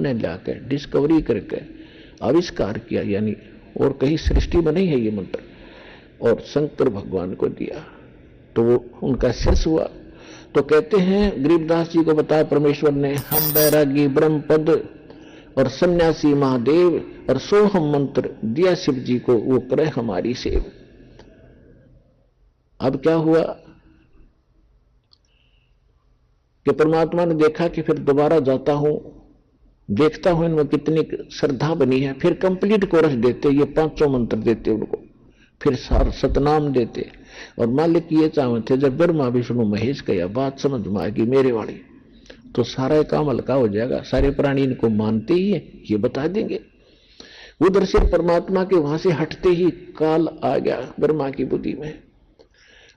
उसने लाकर डिस्कवरी करके आविष्कार किया, यानी और कहीं सृष्टि में नहीं है ये मंत्र, और शंकर भगवान को दिया तो वो उनका शिष्य हुआ। तो कहते हैं गरीबदास जी को बताया परमेश्वर ने, हम बैरागी ब्रह्म पद और सन्यासी महादेव और सोहम मंत्र दिया शिव जी को, वो करे हमारी सेव। अब क्या हुआ कि परमात्मा ने देखा कि फिर दोबारा जाता हूं, देखता हूं इनमें कितनी श्रद्धा बनी है, फिर कंप्लीट कोरस देते, ये 500 मंत्र देते उनको, फिर सतनाम देते। और मालिक ये चाहते थे जब ब्रह्मा विष्णु महेश का यह बात समझ में आएगी मेरे वाली, तो सारा काम हल्का हो जाएगा, सारे प्राणी इनको मानते ही है, ये बता देंगे। उधर से परमात्मा के वहां से हटते ही काल आ गया ब्रह्मा की बुद्धि में,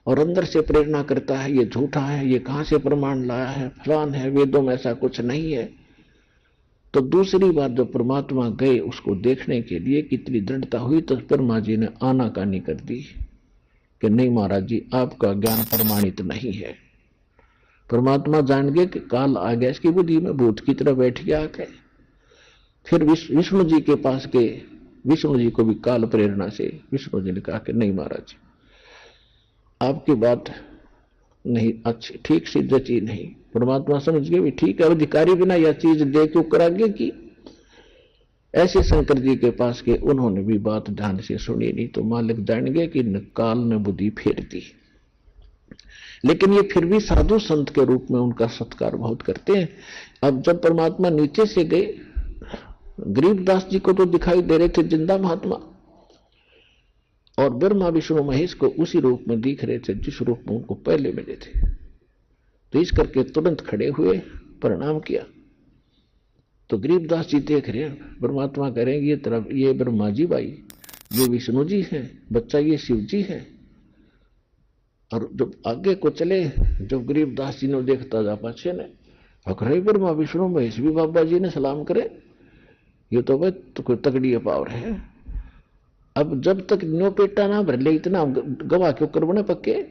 और अंदर से प्रेरणा करता है ये झूठा है, ये कहां से प्रमाण लाया है, फलान है, वेदों में ऐसा कुछ नहीं है। तो दूसरी बार जब परमात्मा गए उसको देखने के लिए, कितनी दृढ़ता हुई, तो ब्रह्मा जी ने आनाकानी कर दी कि नहीं महाराज जी, आपका ज्ञान प्रमाणित नहीं है। परमात्मा जान गए कि काल आ गया इसकी बुद्धि में, भूत की तरह बैठ गया आके। फिर विष्णु जी के पास गए, विष्णु जी को भी काल प्रेरणा से विष्णु जी ने कहा कि नहीं महाराज जी, आपकी बात नहीं अच्छी, ठीक सी जची नहीं। परमात्मा समझ गए भी ठीक है, अधिकारी बिना यह चीज दे क्यों करागे की। ऐसे शंकर जी के पास के, उन्होंने भी बात ध्यान से सुनी नहीं, तो मालिक जान गए कि काल ने बुद्धि फेर दी। लेकिन ये फिर भी साधु संत के रूप में उनका सत्कार बहुत करते हैं। अब जब परमात्मा नीचे से गए, गरीबदास जी को तो दिखाई दे रहे थे जिंदा महात्मा, और ब्रह्मा विष्णु महेश को उसी रूप में दिख रहे थे जिस रूप में उनको पहले मिले थे। तो इस करके तुरंत खड़े हुए, प्रणाम किया। तो गरीबदास जी देख रहे हैं, परमात्मा करेंगे ये तरफ ये ब्रह्मा जी भाई, ये विष्णु जी हैं, बच्चा ये शिव जी है। और जब आगे को चले, जब गरीबदास जी ने देखता जा पाछे ने अखरे ब्रह्मा विष्णु महेश भी बाबा जी ने सलाम करे, ये तो भाई तो कोई तगड़ी पावर है। अब जब तक नो पेटा ना भर ले, इतना गवाह क्यों कर बने पक्के।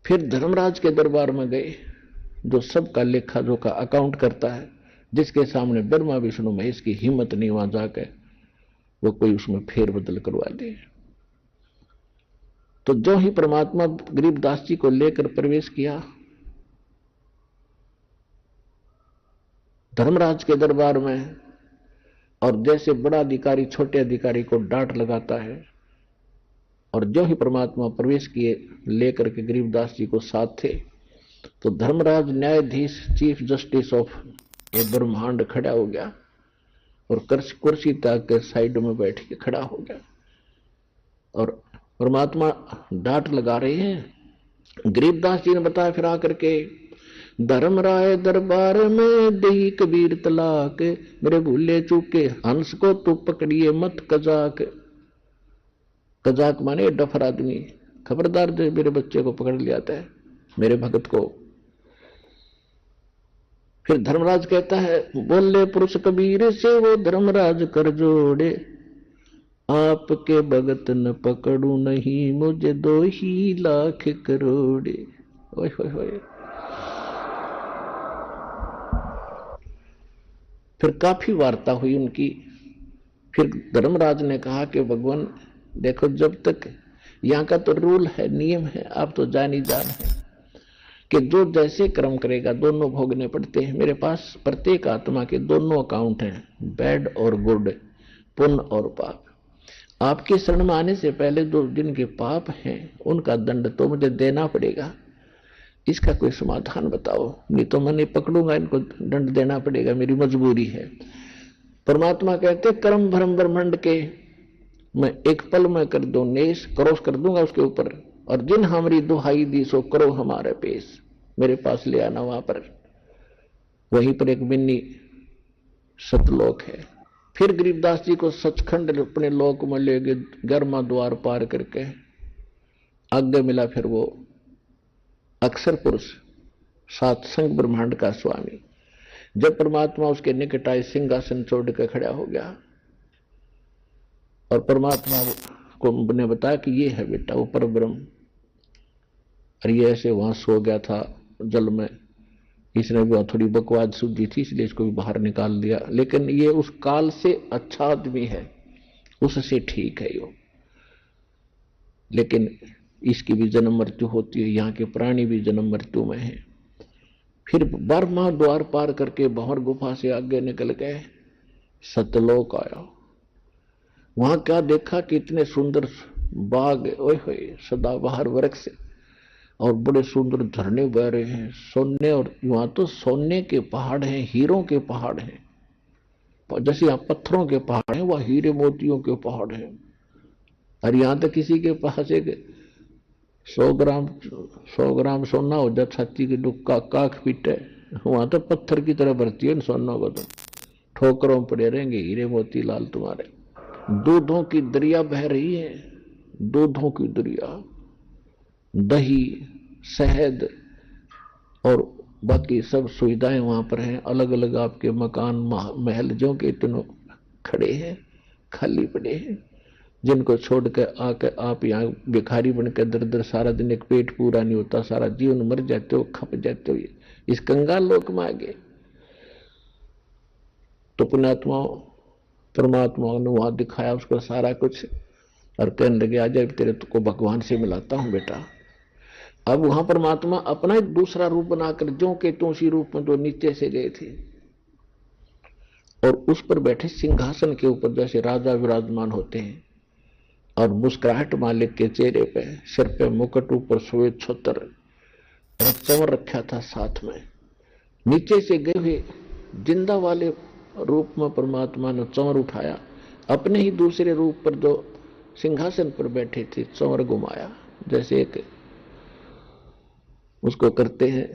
फिर धर्मराज के दरबार में गए, जो सबका लेखा जोखा अकाउंट करता है, जिसके सामने ब्रह्मा विष्णु महेश की हिम्मत नहीं वहां जाकर वो कोई उसमें फेरबदल करवा दे। तो जो ही परमात्मा गरीबदास जी को लेकर प्रवेश किया धर्मराज के दरबार में, और जैसे बड़ा अधिकारी छोटे अधिकारी को डांट लगाता है, और जो ही परमात्मा प्रवेश किए लेकर के गरीबदास जी को साथ थे, तो धर्मराज न्यायाधीश चीफ जस्टिस ऑफ ये ब्रह्मांड खड़ा हो गया, और कुर्सी तक के साइड में बैठ के खड़ा हो गया। और परमात्मा डांट लगा रहे हैं। गरीबदास जी ने बताया फिर आकर के, धर्मराय दरबार में दही कबीर तलाक, मेरे भूले चूके हंस को तू पकड़िए मत कजाक। कजाक माने डफर आदमी, खबरदार जो मेरे बच्चे को पकड़ लिया है, मेरे भगत को। फिर धर्मराज कहता है, बोले पुरुष कबीर से वो धर्मराज कर जोड़े, आपके भगत न पकड़ू नहीं मुझे 2 ही लाख करोड़े। ओए होए होए। फिर काफी वार्ता हुई उनकी। फिर धर्मराज ने कहा कि भगवान देखो, जब तक यहां का तो रूल है, नियम है, आप तो जान ही जान है कि जो जैसे कर्म करेगा दोनों भोगने पड़ते हैं। मेरे पास प्रत्येक आत्मा के दोनों अकाउंट हैं, बैड और गुड, पुण्य और पाप। आपके शरण में आने से पहले जो जिनके पाप हैं उनका दंड तो मुझे देना पड़ेगा, इसका कोई समाधान बताओ, नहीं तो मैं नहीं पकड़ूंगा, इनको दंड देना पड़ेगा, मेरी मजबूरी है। परमात्मा कहते कर्म भ्रम ब्रह्मांड के मैं एक पल में कर दो नेश, क्रॉस कर दूंगा उसके ऊपर, और जिन हमारी दुहाई दी सो करो हमारे पेश, मेरे पास ले आना। वहां पर वहीं पर एक बिन्नी सतलोक है। फिर गरीबदास जी को सचखंड अपने लोक में ले गए, 11वां द्वार पार करके आगे मिला फिर वो अक्षर पुरुष, सातसंग ब्रह्मांड का स्वामी। जब परमात्मा उसके निकट आए, सिंहासन छोड़ कर खड़ा हो गया, और परमात्मा को ने बताया कि ये है बेटा वो परब्रह्म। और ये ऐसे वहां सो गया था जल में, इसने भी थोड़ी बकवाद सूझी थी, इसलिए इसको भी बाहर निकाल दिया। लेकिन ये उस काल से अच्छा आदमी है, उससे ठीक है यो। लेकिन इसकी भी जन्म मृत्यु होती है, यहाँ के प्राणी भी जन्म मृत्यु में है। फिर बर्मा द्वार पार करके बाहर गुफा से आगे निकल गए, सतलोक आया। वहां क्या देखा कि इतने सुंदर बाग, ओए होए, सदाबहार वृक्ष और बड़े सुंदर झरने बह रहे हैं सोने। और वहां तो सोने के पहाड़ हैं, हीरों के पहाड़ हैं। जैसे यहाँ पत्थरों के पहाड़ हैं, वह हीरे मोतियों के पहाड़ हैं। और यहां तक किसी के पास एक 100 ग्राम सोना हो जाए, छाती की डुक्का काख पीटे, वहां तो पत्थर की तरह भरती है सोना को, तो ठोकरों पड़े रहेंगे हीरे मोती लाल तुम्हारे। दूधों की दरिया बह रही है, दूधों की दरिया, दही, शहद और बाकी सब सुविधाएं वहां पर हैं। अलग अलग आपके मकान महल जो के इतने खड़े हैं, खाली पड़े हैं, जिनको छोड़कर आकर आप यहाँ भिखारी बनकर दर दर सारा दिन, एक पेट पूरा नहीं होता, सारा जीवन मर जाते हो, खप जाते हो इस कंगाल लोक में आगे। तो पुण्यात्माओं, परमात्मा ने वहां दिखाया उसको सारा कुछ, और कहने लगे आ जाए तेरे को भगवान से मिलाता हूं बेटा। अब वहां परमात्मा अपना एक दूसरा रूप बनाकर ज्यों के त्यों उसी रूप में जो नीचे से गए थे, और उस पर बैठे सिंहासन के ऊपर जैसे राजा विराजमान होते हैं, और मुस्कुराहट मालिक के चेहरे पे, सिर पे मुकुट, ऊपर श्वेत छत्र, चंवर रखा था साथ में। नीचे से गए हुए जिंदा वाले रूप में परमात्मा ने चंवर उठाया, अपने ही दूसरे रूप पर जो सिंहासन पर बैठे थे चंवर घुमाया, जैसे एक उसको करते हैं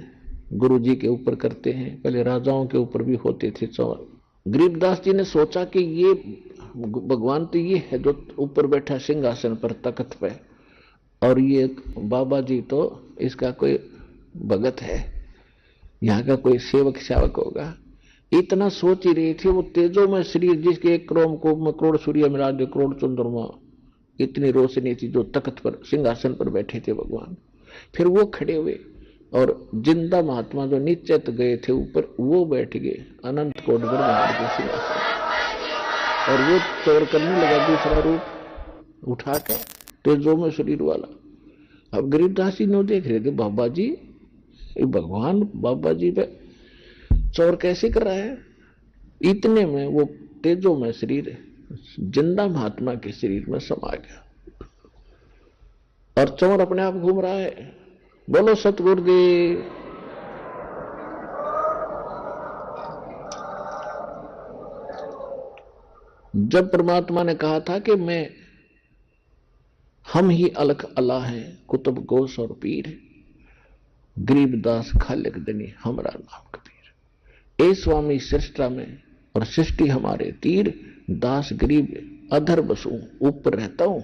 गुरु जी के ऊपर करते हैं, पहले राजाओं के ऊपर भी होते थे चंवर। गरीबदास जी ने सोचा कि ये भगवान तो ये है जो ऊपर बैठा सिंहासन पर तख्त पे, और ये बाबा जी तो इसका कोई भगत है, यहाँ का कोई सेवक शावक होगा। इतना सोच ही रही थी, वो तेजो में शरीर जिसके 1 करोड़ सूर्य मिला दे, करोड़ चंद्रमा, इतनी रोशनी थी जो तख्त पर सिंहासन पर बैठे थे भगवान। फिर वो खड़े हुए, और जिंदा महात्मा जो नीचे तक गए थे ऊपर, वो बैठ गए अनंत कोट ब्रह्मांड के सिंहासन, और वो तोड़ करने लगा दूसरा रूप उठा के तेजो में शरीर वाला। अब गरीबदास जी ने देख रहे थे, बाबा जी, भगवान बाबा जी पे चौर कैसे कर रहा है। इतने में वो तेजो में शरीर जिंदा महात्मा के शरीर में समा गया, और चौर अपने आप घूम रहा है। बोलो सतगुरुदेव। जब परमात्मा ने कहा था कि हम ही अलख अल्लाह हैं, कुतुब गोस और पीर, गरीबदास खालिक दनी हमारा नाम कबीर। ए स्वामी सृष्टा में और सृष्टि हमारे तीर, दास गरीब अधर बसू ऊपर रहता हूं,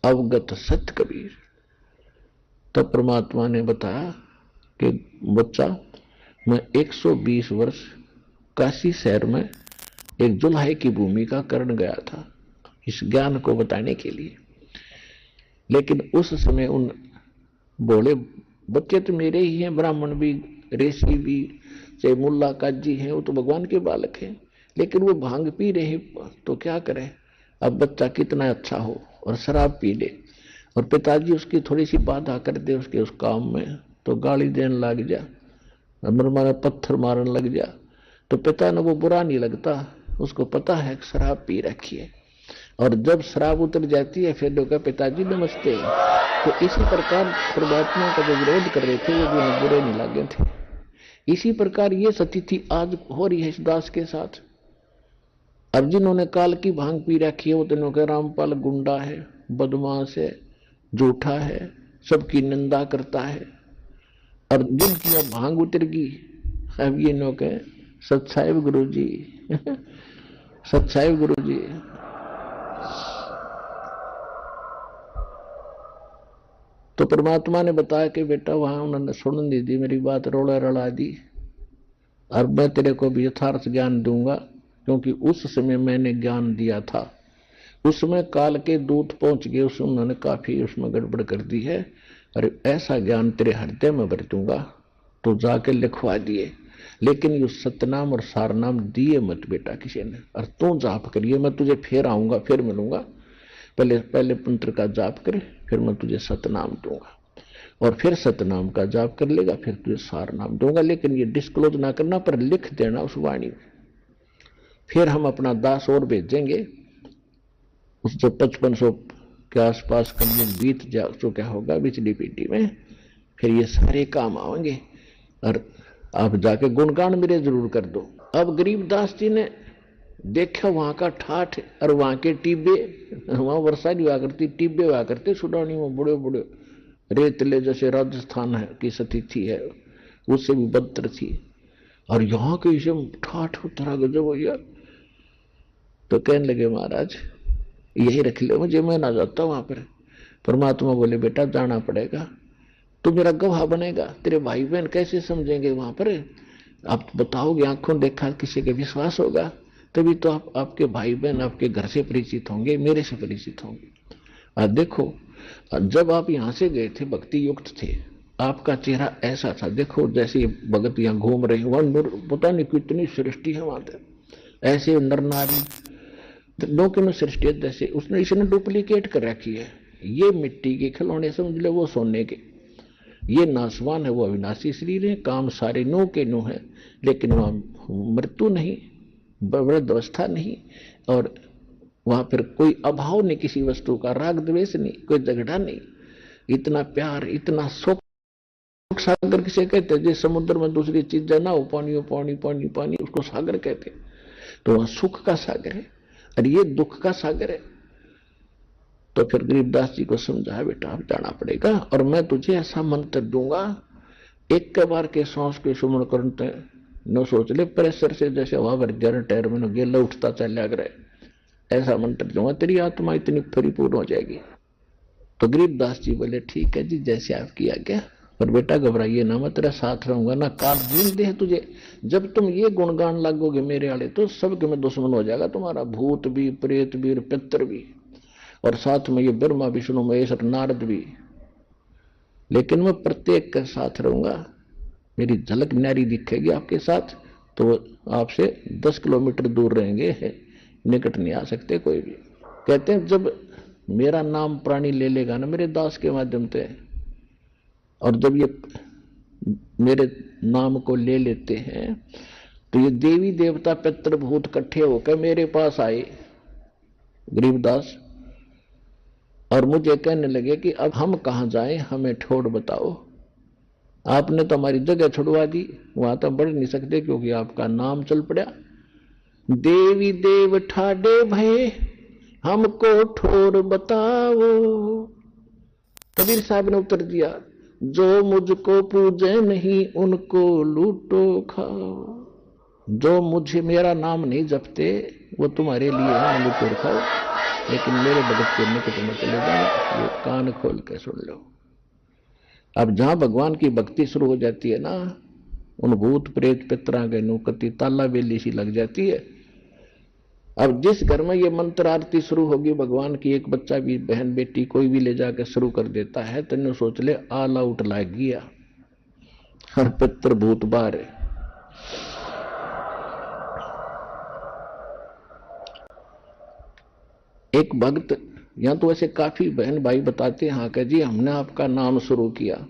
अवगत सत्य कबीर। तब परमात्मा ने बताया कि बच्चा, मैं 120 वर्ष काशी शहर में एक जुल्हे की भूमिका करने गया था इस ज्ञान को बताने के लिए। लेकिन उस समय उन बोले बच्चे तो मेरे ही हैं, ब्राह्मण भी, ऋषि भी, चाहे मुल्ला काजी हैं, वो तो भगवान के बालक हैं, लेकिन वो भांग पी रहे तो क्या करें। अब बच्चा कितना अच्छा हो और शराब पी ले, और पिताजी उसकी थोड़ी सी बाधा कर दे उसके उस काम में, तो गाली देने लग जा, मारे पत्थर मारने लग जा, तो पिता ने वो बुरा नहीं लगता, उसको पता है शराब पी रखी है। और जब शराब उतर जाती है फिर लोग पिताजी नमस्ते। तो इसी प्रकार परमात्मा का जो विरोध कर रहे थे वो भी बुरे नहीं लगे थे। इसी प्रकार ये स्थिति आज हो रही है इस दास के साथ। अब जिन्होंने काल की भांग पी रखी है वो तीनों का रामपाल गुंडा है, बदमाश है, झूठा है, सबकी निंदा करता है। और जिनकी अब भांग उतर गई, अब ये नो के सत्साहिब गुरु जी सत्साहिब गुरु जी। तो परमात्मा ने बताया कि बेटा वहां उन्होंने सुन नहीं दी मेरी बात, रोड़ा रड़ा दी, और मैं तेरे को भी यथार्थ ज्ञान दूंगा, क्योंकि उस समय मैंने ज्ञान दिया था, उसमें काल के दूत पहुंच गए, उसमें उन्होंने काफी उसमें गड़बड़ कर दी है, और ऐसा ज्ञान तेरे हृदय में भर दूंगा तो जाके लिखवा दिए, लेकिन ये सतनाम और सारनाम दिए मत बेटा किसी ने। और तू जाप करिए, मैं तुझे फिर आऊंगा, फिर मिलूंगा, पहले मंत्र का जाप करे, फिर मैं तुझे सतनाम दूंगा, और फिर सतनाम का जाप कर लेगा, फिर तुझे सारनाम दूंगा। लेकिन ये डिस्क्लोज ना करना, पर लिख देना उस वाणी में। फिर हम अपना दास और भेजेंगे, उस जो 5500 के आसपास कम बीत जा चुका होगा बिजली पीटी में, फिर ये सारे काम आएंगे। और आप जाके गुणगान मेरे जरूर कर दो। अब गरीबदास जी ने देखा वहां का ठाठ और वहां के टिब्बे, वहां वर्षा नहीं हुआ करती, टिब्बे हुआ करते सुडानी में, बड़े बड़े रेतले, जैसे राजस्थान है की स्थिति है उससे भी बदतर थी। और यहाँ के इसे ठाठ उतरा गजब भैया। तो कहने लगे महाराज यही रख लो मुझे, मैं ना जाता वहां पर। परमात्मा बोले बेटा जाना पड़ेगा, तू मेरा गवाह बनेगा, तेरे भाई बहन कैसे समझेंगे वहां पर, आप बताओगे, आंखों देखा किसी के विश्वास होगा, तभी तो आपके भाई बहन आपके घर से परिचित होंगे, मेरे से परिचित होंगे। देखो जब आप यहां से गए थे भक्ति युक्त थे, आपका चेहरा ऐसा था, देखो जैसे भगत यहां घूम रहे वहां पता नहीं कितनी सृष्टि है वहां पर, ऐसे नर नारी लोग सृष्टि, जैसे उसने इसने डुप्लीकेट कर रखी है। ये मिट्टी के खिलौने समझ ले, वो सोने के, ये नासवान है, वो अविनाशी शरीर है, काम सारे नो के नो है, लेकिन वहां मृत्यु नहीं, वृद्धावस्था नहीं, और वहां पर कोई अभाव नहीं किसी वस्तु का, राग द्वेष नहीं, कोई झगड़ा नहीं, इतना प्यार, इतना सुख। सागर किसे कहते हैं? जिस समुद्र में दूसरी चीजें ना हो, पानी हो, पानी पानी पानी, उसको सागर कहते हैं। तो वहां सुख का सागर है और ये दुख का सागर है। तो फिर गरीबदास जी को समझाया बेटा अब जाना पड़ेगा, और मैं तुझे ऐसा मंत्र दूंगा, एक के बार के सांस के सुमन करते न सोच ले, प्रेशर से जैसे हवा भर दिया टायर में गेला उठता चल रहे, ऐसा मंत्र दूंगा, तेरी आत्मा इतनी परिपूर्ण हो जाएगी। तो गरीबदास जी बोले ठीक है जी, जैसे आपकी आज्ञा, पर बेटा घबराइए ना, मैं तेरा साथ रहूंगा ना, काल दिन दे तुझे। जब तुम ये गुणगान लागोगे मेरे आड़े तो सबके में दुश्मन हो जाएगा तुम्हारा, भूत भी, प्रेत भी, पितर भी, और साथ में ये ब्रह्मा विष्णु महेश और नारद भी। लेकिन मैं प्रत्येक के साथ रहूंगा, मेरी झलक न्यारी दिखेगी आपके साथ, तो आपसे 10 किलोमीटर दूर रहेंगे, निकट नहीं आ सकते कोई भी। कहते हैं जब मेरा नाम प्राणी ले लेगा ना मेरे दास के माध्यम से, और जब ये मेरे नाम को ले लेते हैं, तो ये देवी देवता पितृ भूत इकट्ठे होकर मेरे पास आए गरीबदास, और मुझे कहने लगे कि अब हम कहां जाएं, हमें ठोड़ बताओ। आपने तो हमारी जगह छुड़वा दी, वहां तो बढ़ नहीं सकते क्योंकि आपका नाम चल पड़ा। देवी देव ठाडे भये हमको ठोर बताओ। कबीर साहब ने उत्तर दिया, जो मुझको पूजे नहीं उनको लूटो खाओ। जो मुझे मेरा नाम नहीं जपते वो तुम्हारे लिए है, लूटो खाओ, लेकिन मेरे भगत के निकट में चले जाओ, ये कान खोल के सुन लो। अब जहां भगवान की भक्ति शुरू हो जाती है ना, उन भूत प्रेत पितरा के नुकती ताला बेली सी लग जाती है। अब जिस घर में ये मंत्र आरती शुरू होगी भगवान की, एक बच्चा भी, बहन बेटी कोई भी ले जाकर शुरू कर देता है, तो सोच ले आल आउट लाग गया, हर पितर भूत बाहर है। एक भक्त, यहां तो ऐसे काफी बहन भाई बताते हैं, हाँ कह जी हमने आपका नाम शुरू किया,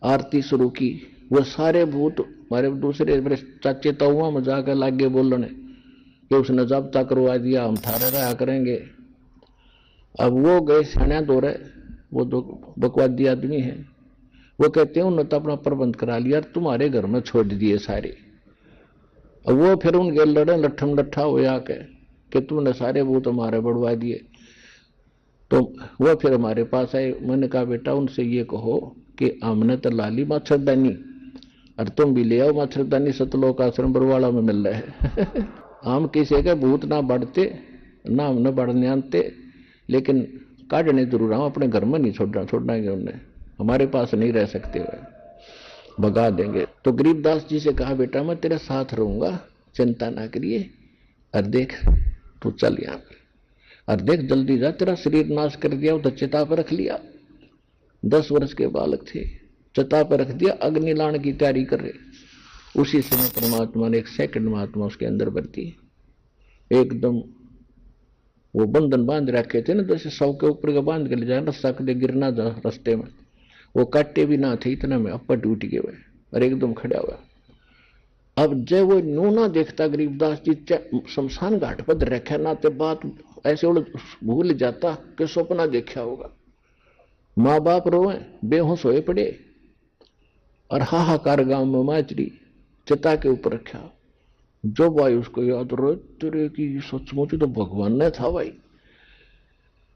आरती शुरू की, वो सारे भूत हमारे दूसरे मेरे चाचे ताऊआ में जाकर लागे बोलने कि उसने जब्ता करवा दिया, हम थारे रहा करेंगे। अब वो गए सैन्या दो रहे, वो दो बकवादी आदमी है, वो कहते हैं उन्होंने तो अपना प्रबंध करा लिया, तुम्हारे घर में छोड़ दिए सारे। अब वो फिर उनके लड़े लट्ठम लट्ठा हो आके कि तुमने सारे भूत हमारे बढ़वा दिए। तो वो फिर हमारे पास आए, मैंने कहा बेटा उनसे ये कहो कि हमने तो लाली मच्छरदानी, और तुम भी ले आओ मच्छरदानी, सतलोक आश्रम बरवाड़ा में मिल रहे है। हम किसी के भूत ना बढ़ते ना हमने बढ़ने आते, लेकिन काटने जरूर, हम अपने घर में नहीं छोड़ना उन्हें, हमारे पास नहीं रह सकते, वह भगा देंगे। तो गरीबदास जी से कहा बेटा मैं तेरे साथ रहूंगा, चिंता ना करिए, और देख तू चल यहां पर, और देख जल्दी जा, तेरा शरीर नाश कर दिया, उधर चिता पर रख लिया। 10 वर्ष के बालक थे, चिता पर रख दिया, अग्नि लाने की तैयारी कर रहे। उसी समय परमात्मा ने एक सेकंड महात्मा उसके अंदर भर दी। एकदम वो बंधन बांध रखे थे ना, जैसे सौ के ऊपर का बांध के ले जाए, रस्ता कदे गिरना जा रास्ते में, वो काटे भी ना थे इतना में अपर टूट गए हुए और एकदम खड़ा हुआ। अब जब वो नू ना देखता गरीबदास जी शमशान घाट पर रखा ना, तो बात ऐसे भूल जाता कि सपना देखा होगा। माँ बाप रोए, बेहोश होए पड़े और हाहाकार गांव में माचरी चिता के ऊपर रखा। जो भाई उसको याद रहे तेरे की सचमुच तो भगवान ने था भाई।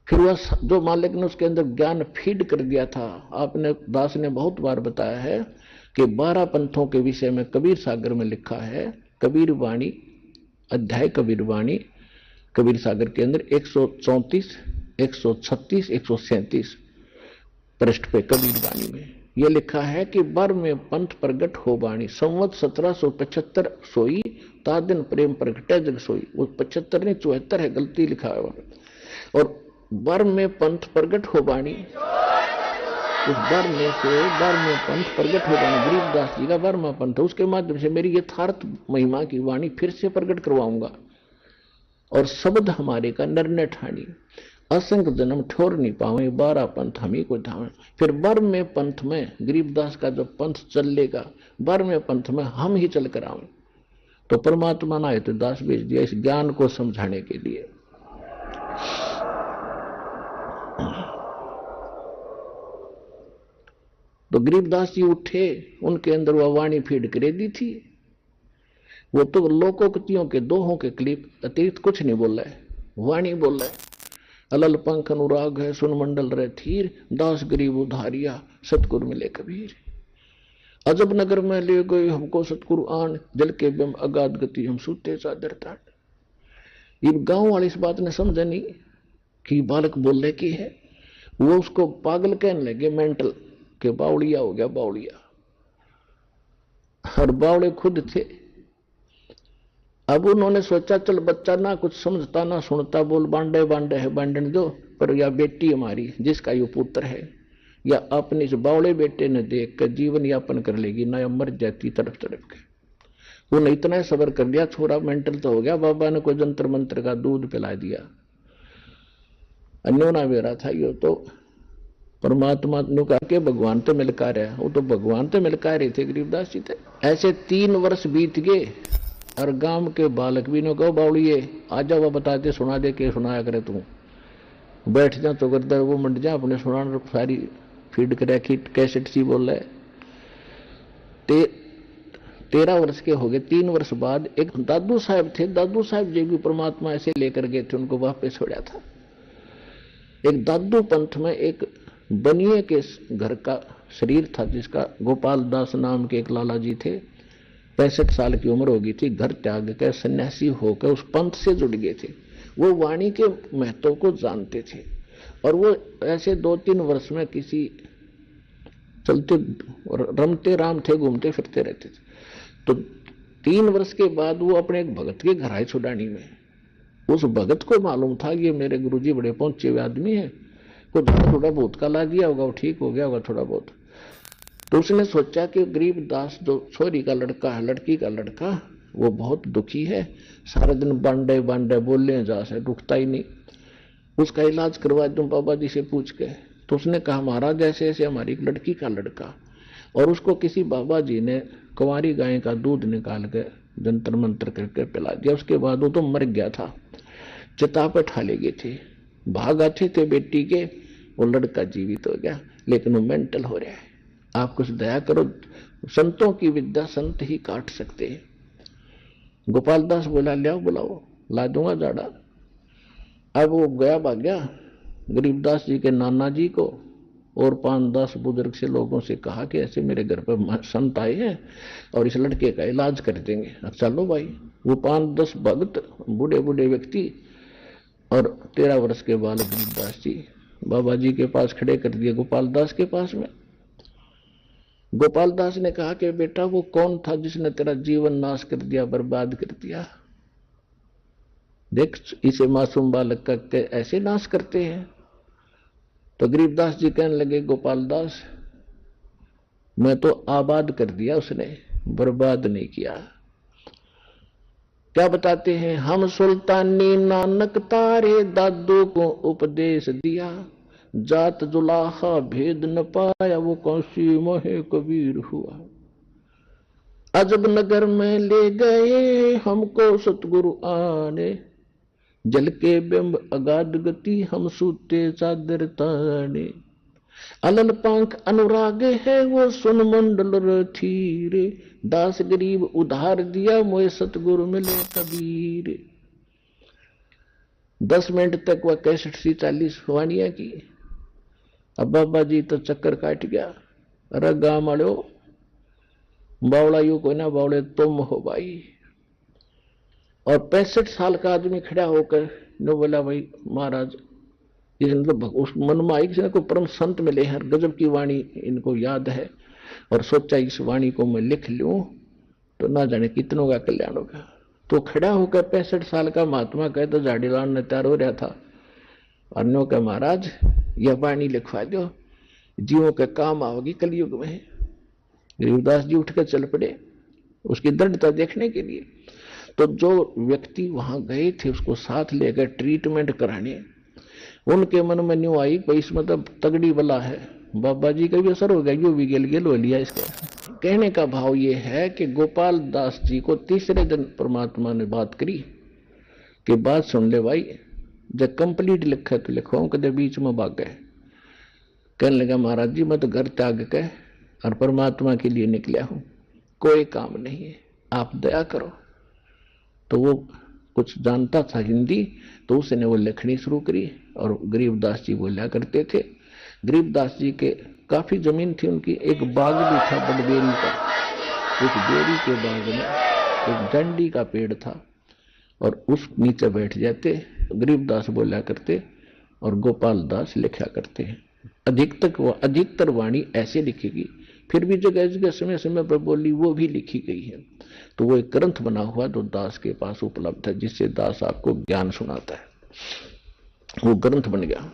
फिर वह जो मालिक ने उसके अंदर ज्ञान फीड कर दिया था, आपने दास ने बहुत बार बताया है कि 12 पंथों के विषय में कबीर सागर में लिखा है। कबीर वाणी अध्याय कबीर वाणी कबीर सागर के अंदर 134, 136, 137 पृष्ठ पे कबीर वाणी में यह लिखा है कि बर में पंथ प्रगट हो बाणी, संवत 1775 सोई, ता दिन प्रेम प्रगटे जग सोई। वो 75 नहीं 74 है, गलती लिखा है। और बर में पंथ प्रगट हो बाणी, उस बर में से बर में पंथ प्रगट हो बाणी गरीबदास जी का बर्मा पंथ, उसके माध्यम से मेरी यथार्थ महिमा की वाणी फिर से प्रकट करवाऊंगा। और शब्द हमारे का निर्णय ठानी, असंग जन्म ठोर नहीं पावे, 12 पंथ हम ही को धावे। फिर बर में पंथ में गरीबदास का जो पंथ चलेगा, बर में पंथ में हम ही चल कर आवे। तो परमात्मा ना है तो दास भेज दिया इस ज्ञान को समझाने के लिए। तो गरीबदास जी उठे, उनके अंदर वह वाणी फीड करे दी थी। वो तो लोकोक्तियों के दोहों के क्लिप अतिरिक्त कुछ नहीं बोल रहा है, वाणी बोल रहा है। अलल पंख अनुराग है सुन मंडल रहे थीर, दास गरीब उधारिया सतगुरु मिले कबीर। अजब नगर में ले गए हमको सतगुरु आन, जल के बिम अगाध गति हम सूते चादर तान। ये गांव वाले इस बात ने समझा नहीं कि बालक बोलने की है। वो उसको पागल कहने लगे, मेंटल, के बावड़िया हो गया बावड़िया। और बावड़े खुद थे। अब उन्होंने सोचा चल बच्चा ना कुछ समझता ना सुनता, बोल बांडे बांडे है बांडन दो, पर या बेटी हमारी जिसका यो पुत्र है, या अपने इस बावड़े बेटे ने देख कर जीवन यापन कर लेगी, ना या मर जाती तड़प तड़प के। उन्होंने इतना सबर कर लिया, छोरा मेंटल तो हो गया। बाबा ने कोई जंतर मंत्र का दूध पिला दिया। अन्योना मेरा था यो, तो परमात्मा ने कहा कि भगवान तो मिलकार है। वो तो भगवान तो मिलकार रहे थे गरीबदास जी थे। ऐसे 3 वर्ष बीत गए और गांव के बालक भी ने कहो बावड़िए आ जा, वह बता दे सुना दे के सुनाया करे तू, बैठ जा तो करता वो मंड जा, अपने सुना सारी फीड कर रखी कैसेट सी बोल रहे। 13 वर्ष के हो गए। 3 वर्ष बाद एक दादू साहब थे, दादू साहब जी भी परमात्मा ऐसे लेकर गए थे, उनको वापस छोड़ा था। एक दादू पंथ में एक बनिए के घर का शरीर था, जिसका गोपाल दास नाम के एक लाला जी थे। 65 साल की उम्र हो गई थी। घर त्याग कर सन्यासी होकर उस पंथ से जुड़ गए थे। वो वाणी के महत्व को जानते थे और वो ऐसे 2-3 वर्ष में किसी चलते रमते राम थे, घूमते फिरते रहते थे। तो 3 वर्ष के बाद वो अपने एक भगत के घर आए छुड़ानी में। उस भगत को मालूम था कि ये मेरे गुरुजी बड़े पहुंचे हुए आदमी है, कुछ थोड़ा बहुत का ला दिया होगा, वो ठीक हो गया होगा थोड़ा बहुत। तो उसने सोचा कि गरीबदास जो छोरी का लड़का है, लड़की का लड़का, वो बहुत दुखी है, सारा दिन बांडे बांडे बोलने जा से रुकता ही नहीं, उसका इलाज करवा दूं बाबा जी से पूछ के। तो उसने कहा महाराज ऐसे ऐसे हमारी लड़की का लड़का, और उसको किसी बाबा जी ने कुंवारी गाय का दूध निकाल के जंतर मंत्र करके पिला दिया। उसके बाद वो तो मर गया था, चिता पे ठा ले गए थे, भाग आते थे बेटी के, वो लड़का जीवित हो गया, लेकिन वो मेंटल हो रहा है। आप कुछ दया करो, संतों की विद्या संत ही काट सकते हैं। गोपाल दास बोला ले आओ बुलाओ, ला दूंगा जाड़ा। अब वो गया भाग गया, गरीबदास जी के नाना जी को और 5-10 बुजुर्ग से लोगों से कहा कि ऐसे मेरे घर पर संत आए हैं और इस लड़के का इलाज कर देंगे। चलो भाई, वो 5-10 भक्त बूढ़े बूढ़े व्यक्ति और 13 वर्ष के बालक गरीबदास जी बाबा जी के पास खड़े कर दिए, गोपाल दास के पास में। गोपाल दास ने कहा कि बेटा वो कौन था जिसने तेरा जीवन नाश कर दिया, बर्बाद कर दिया? देख इसे मासूम बालक का ऐसे नाश करते हैं। तो गरीबदास जी कहने लगे गोपाल दास मैं तो आबाद कर दिया उसने, बर्बाद नहीं किया। क्या बताते हैं, हम सुल्तानी नानक तारे दादू को उपदेश दिया, जात जुलाहा भेद न पाया वो कौसी मोहे कबीर हुआ। अजब नगर में ले गए हमको सतगुरु आने, जल के बिंब अगाध गति हम सूते चादर ताने। अलल पंख अनुराग है वो सुन मंडल रथीरे, दास गरीब उधार दिया मोए सतगुरु मिले कबीर। 10 मिनट तक वह 61-40 वाणियां की। अब बाबा जी तो चक्कर काट गया। अरे गांव वालो, बावड़ा यू को ना बावड़े तुम हो भाई। और 65 साल का आदमी खड़ा होकर ने बोला, भाई महाराज, मतलब उस मन में आई किसी को परम संत मिले हैं, गजब की वाणी इनको याद है, और सोचा इस वाणी को मैं लिख लूं तो ना जाने कितनों का कल्याण होगा। तो खड़ा होकर 65 साल का महात्मा कहे तो झाड़ीलाल ने तैयार हो रहा था, अन्यों का महाराज यह वाणी लिखवा दो, जीवों के काम आओगी कलयुग में। गरीबदास जी उठकर चल पड़े उसकी दृढ़ता देखने के लिए। तो जो व्यक्ति वहां गए थे उसको साथ लेकर ट्रीटमेंट कराने, उनके मन में न्यू आई कोई इसमें तो तगड़ी बला है, बाबा जी का भी असर हो गया, यो भी गेल हो लिया इसका। कहने का भाव ये है कि गोपाल दास जी को तीसरे दिन परमात्मा ने बात करी कि बात सुन ले भाई, जब कंप्लीट लिखा तो लिखवाऊं, कदे बीच में भाग गए। कहने लगा, महाराज जी मैं तो घर त्याग के और परमात्मा के लिए निकला हूं, कोई काम नहीं है, आप दया करो। तो वो कुछ जानता था हिंदी, तो उसने वो लिखनी शुरू करी। और गरीबदास जी बोला करते थे, गरीबदास जी के काफी जमीन थी उनकी, एक बाग भी था बड़बेरी का, उस बेरी के बाग में एक डंडी का पेड़ था और उस नीचे बैठ जाते, गरीबदास बोला करते और गोपाल दास लिखा करते हैं। अधिकतर वाणी ऐसे लिखेगी, फिर भी जगह जगह समय समय पर बोली वो भी लिखी गई है। तो वो एक ग्रंथ बना हुआ जो दास के पास उपलब्ध है, जिससे दास आपको ज्ञान सुनाता है, वो ग्रंथ बन गया।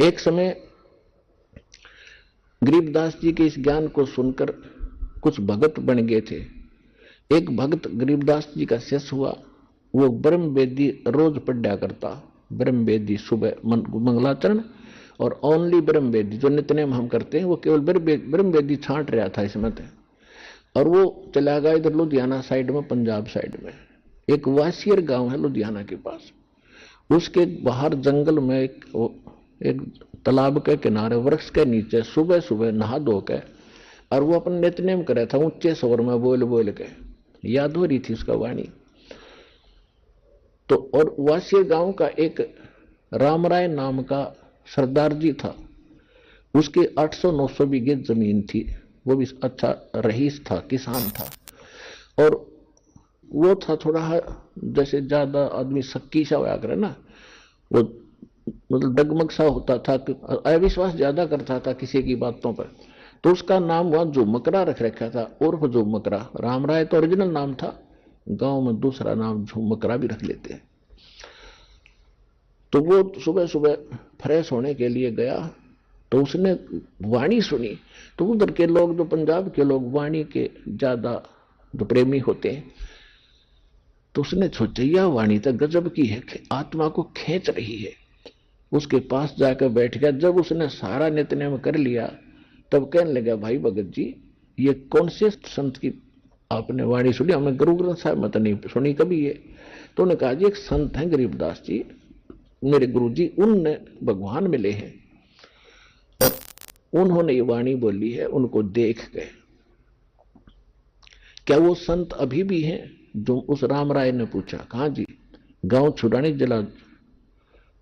एक समय गरीबदास जी के इस ज्ञान को सुनकर कुछ भगत बन गए थे। एक भगत गरीबदास जी का शिष्य हुआ, वो ब्रह्म वेदी रोज पढ़ा करता, ब्रह्म वेदी सुबह मंगलाचरण और ओनली ब्रह्म वेदी, जो नित्यनेम हम करते हैं वो केवल ब्रह्म वेदी छांट रहा था इसमें। और वो चला गया इधर लुधियाना साइड में, पंजाब साइड में एक वासियर गांव है लुधियाना के पास, उसके बाहर जंगल में एक तालाब के किनारे वृक्ष के नीचे सुबह सुबह नहा धो के, और वो अपन नित्यनेम करे था ऊंचे स्वर में बोल बोल के, याद हो रही थी उसका वाणी। तो और वासियर गांव का एक रामराय नाम का सरदार जी था, उसके 800-900 बीघे जमीन थी, वो भी अच्छा रईस था, किसान था। और वो था थोड़ा जैसे ज्यादा आदमी सक्की सा होया करे ना, वो मतलब डगमग सा होता था, अविश्वास ज्यादा करता था किसी की बातों पर। तो उसका नाम वहां झुमकरा रख रखा था, उर्फ झुमकरा। रामराय तो ओरिजिनल नाम था, गांव में दूसरा नाम झुमकरा भी रख लेते हैं। तो वो सुबह सुबह फ्रेश होने के लिए गया, तो उसने वाणी सुनी। तो उधर के लोग, जो पंजाब के लोग वाणी के ज्यादा जो प्रेमी होते हैं, तो उसने सोचा यह वाणी तो गजब की है, आत्मा को खींच रही है। उसके पास जाकर बैठ गया। जब उसने सारा नित्यनेम कर लिया तब कहने लगा, भाई भगत जी ये कौन से संत की आपने वाणी सुनी? हमने गुरु ग्रंथ साहब में तो नहीं सुनी कभी ये। तो उन्होंने कहा जी एक संत हैं गरीबदास जी, मेरे गुरु जी, उनने भगवान मिले हैं और उन्होंने ये वाणी बोली है, उनको देख गए। क्या वो संत अभी भी हैं? जो उस रामराय ने पूछा। कहा जी, गांव छुड़ानी जिला,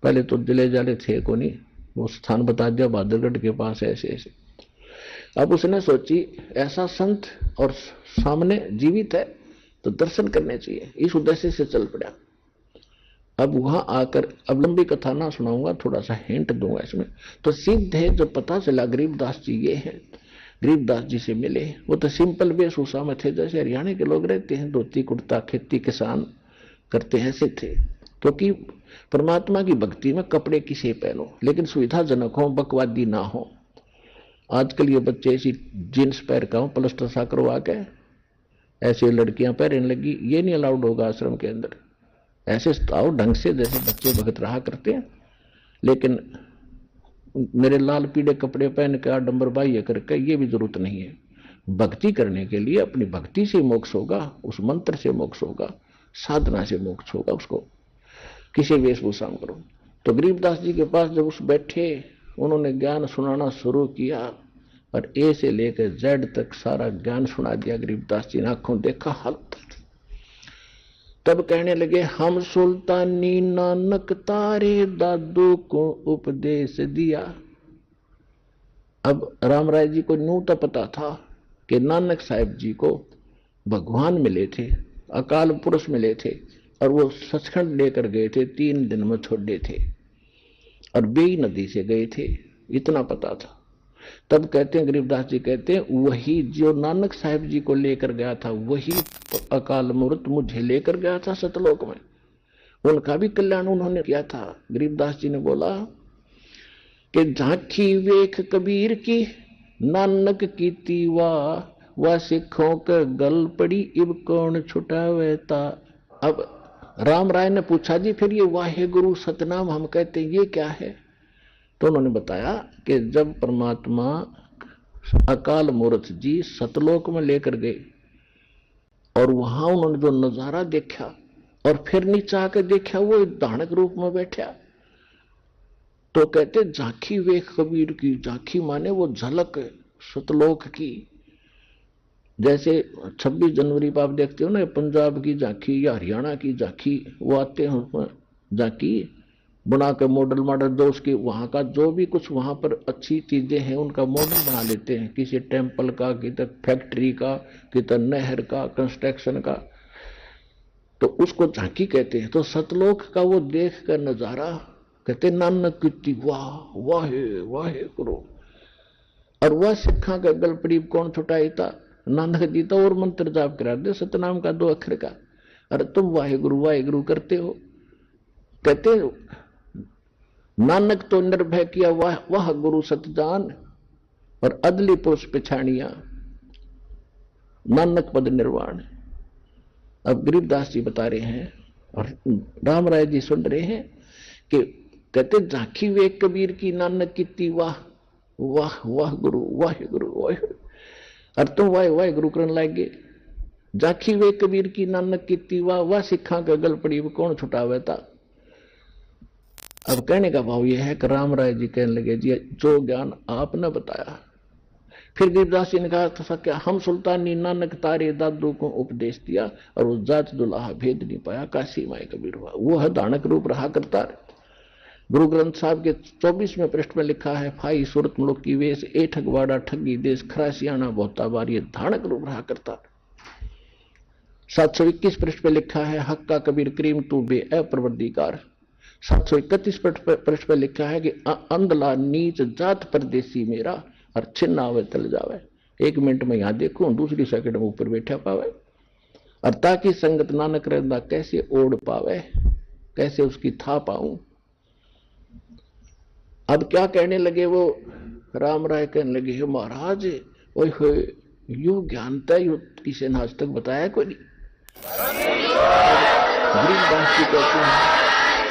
पहले तो जिले जाले थे को नहीं, वो स्थान बता दिया बहादुरगढ़ के पास ऐसे ऐसे। अब उसने सोची ऐसा संत और सामने जीवित है तो दर्शन करने चाहिए, इस उद्देश्य से चल पड़ा। अब वहां आकर, अब लंबी कथा ना सुनाऊंगा, थोड़ा सा हिंट दूंगा इसमें। तो सीधे जब पता चला गरीबदास जी ये हैं, गरीबदास जी से मिले। वो तो सिंपल वेशभूषा में थे जैसे हरियाणा के लोग रहते हैं, धोती कुर्ता, खेती किसान करते हैं, ऐसे थे। क्योंकि परमात्मा की भक्ति में कपड़े किसे पहनो, लेकिन सुविधाजनक हो, बकवादी ना हो। आजकल ये बच्चे ऐसी जींस पहन का प्लास्टर सा करवा के ऐसे लड़कियां पहनने लगी, ये नहीं अलाउड होगा आश्रम के अंदर। ऐसे आओ ढंग से, जैसे बच्चे भगत रहा करते हैं। लेकिन मेरे लाल पीले कपड़े पहन के आडंबर बाह्य करके ये भी जरूरत नहीं है। भक्ति करने के लिए अपनी भक्ति से मोक्ष होगा, उस मंत्र से मोक्ष होगा, साधना से मोक्ष होगा। उसको किसी वेशभूषा में करो। तो गरीबदास जी के पास जब उस बैठे, उन्होंने ज्ञान सुनाना शुरू किया और ए से लेकर जेड तक सारा ज्ञान सुना दिया। गरीबदास जी ने आंखों देखा हालत। तब कहने लगे, हम सुल्तानी नानक तारे दादू को उपदेश दिया। अब राम राय जी को न्यू तो पता था कि नानक साहिब जी को भगवान मिले थे, अकाल पुरुष मिले थे, और वो सचखंड लेकर गए थे, 3 दिन में छोड़े थे, और बेई नदी से गए थे, इतना पता था। तब कहते हैं, गरीबदास जी कहते हैं, वही जो नानक साहिब जी को लेकर गया था, वही अकाल मूर्त मुझे लेकर गया था सतलोक में। उनका भी कल्याण उन्होंने किया था। गरीबदास जी ने बोला कि झांकी वेख कबीर की, नानक की तीवा वह सिखों के गल पड़ी, इब कौन छुटावेता। अब राम राय ने पूछा, जी फिर ये वाहे गुरु सतनाम हम कहते हैं ये क्या है? तो उन्होंने बताया कि जब परमात्मा अकाल मूर्त जी सतलोक में लेकर गए और वहां उन्होंने जो नजारा देखा और फिर नीचे आकर देखा, वो दानक रूप में बैठा, तो कहते झांकी वेख कबीर की। झांकी माने वो झलक सतलोक की। जैसे 26 जनवरी पर आप देखते हो ना, पंजाब की झांकी या हरियाणा की झांकी, वो आते हैं उसमें झांकी बना के मॉडल जो उसकी वहां का जो भी कुछ वहां पर अच्छी चीजें हैं उनका मॉडल बना लेते हैं, किसी टेम्पल का, किसी फैक्ट्री का, किसी नहर का, कंस्ट्रक्शन का, तो उसको झांकी कहते हैं। तो सतलोक का वो देख कर नजारा कहते नानक की वाह वाहे वाहे करो। और वह सिखा का गल पड़ीब कौन छुटाई था? नानक जी तो और मंत्र जाप करा दे सतनाम का 2 अक्षर का। अरे तुम वाहे गुरु करते हो। कहते नानक तो निर्भय किया वह गुरु सतजान, और अदली पुरुष पिछाड़िया नानक पद निर्वाण। अब गरीबदास जी बता रहे हैं और राम राय जी सुन रहे हैं कि कहते झांकी वेख कबीर की, नानक की वाह वाह वाह गुरु वाह गुरु वाह। और तुम वाह गुरु करने लगे। झांकी वेख कबीर की, नानक की वाह वाह सिखा का गल पड़ी कौन छुटावे था। अब कहने का भाव यह है कि राम राय जी कहने लगे, जी जो ज्ञान आपने बताया। फिर गरीबदास जी ने कहा था, क्या हम सुल्तानी नानक तारे दादू को उपदेश दिया, और वो जात दुल्हा भेद नहीं पाया, काशी माए कबीर हुआ। वो है दानक रूप रहा करता। गुरु ग्रंथ साहब के 24वें पृष्ठ में लिखा है, फाई सूरत मुलुक की वेश, ए ठगवाड़ा ठगी देश, खरासियाना बहुता बार, ये धानक रूप रहा करता। 721 पृष्ठ पे लिखा है, हक्का कबीर करीम तू बे अप्रवृद्धिकार। 731 पृष्ठ पे लिखा है कि अंधला नीच जात परदेसी मेरा, और छिन्न आवे तल जावे। 1 मिनट में यहां देखूं, दूसरी सेकंड में ऊपर बैठा पावे। और ताकि संगत नानक रहता कैसे ओढ़ पावे, कैसे उसकी था पाऊं। अब क्या कहने लगे वो राम राय? कहने लगे, महाराज ओए यू ज्ञानता यू किसी ने आज तक बताया कोई नहीं। गरीबदास जी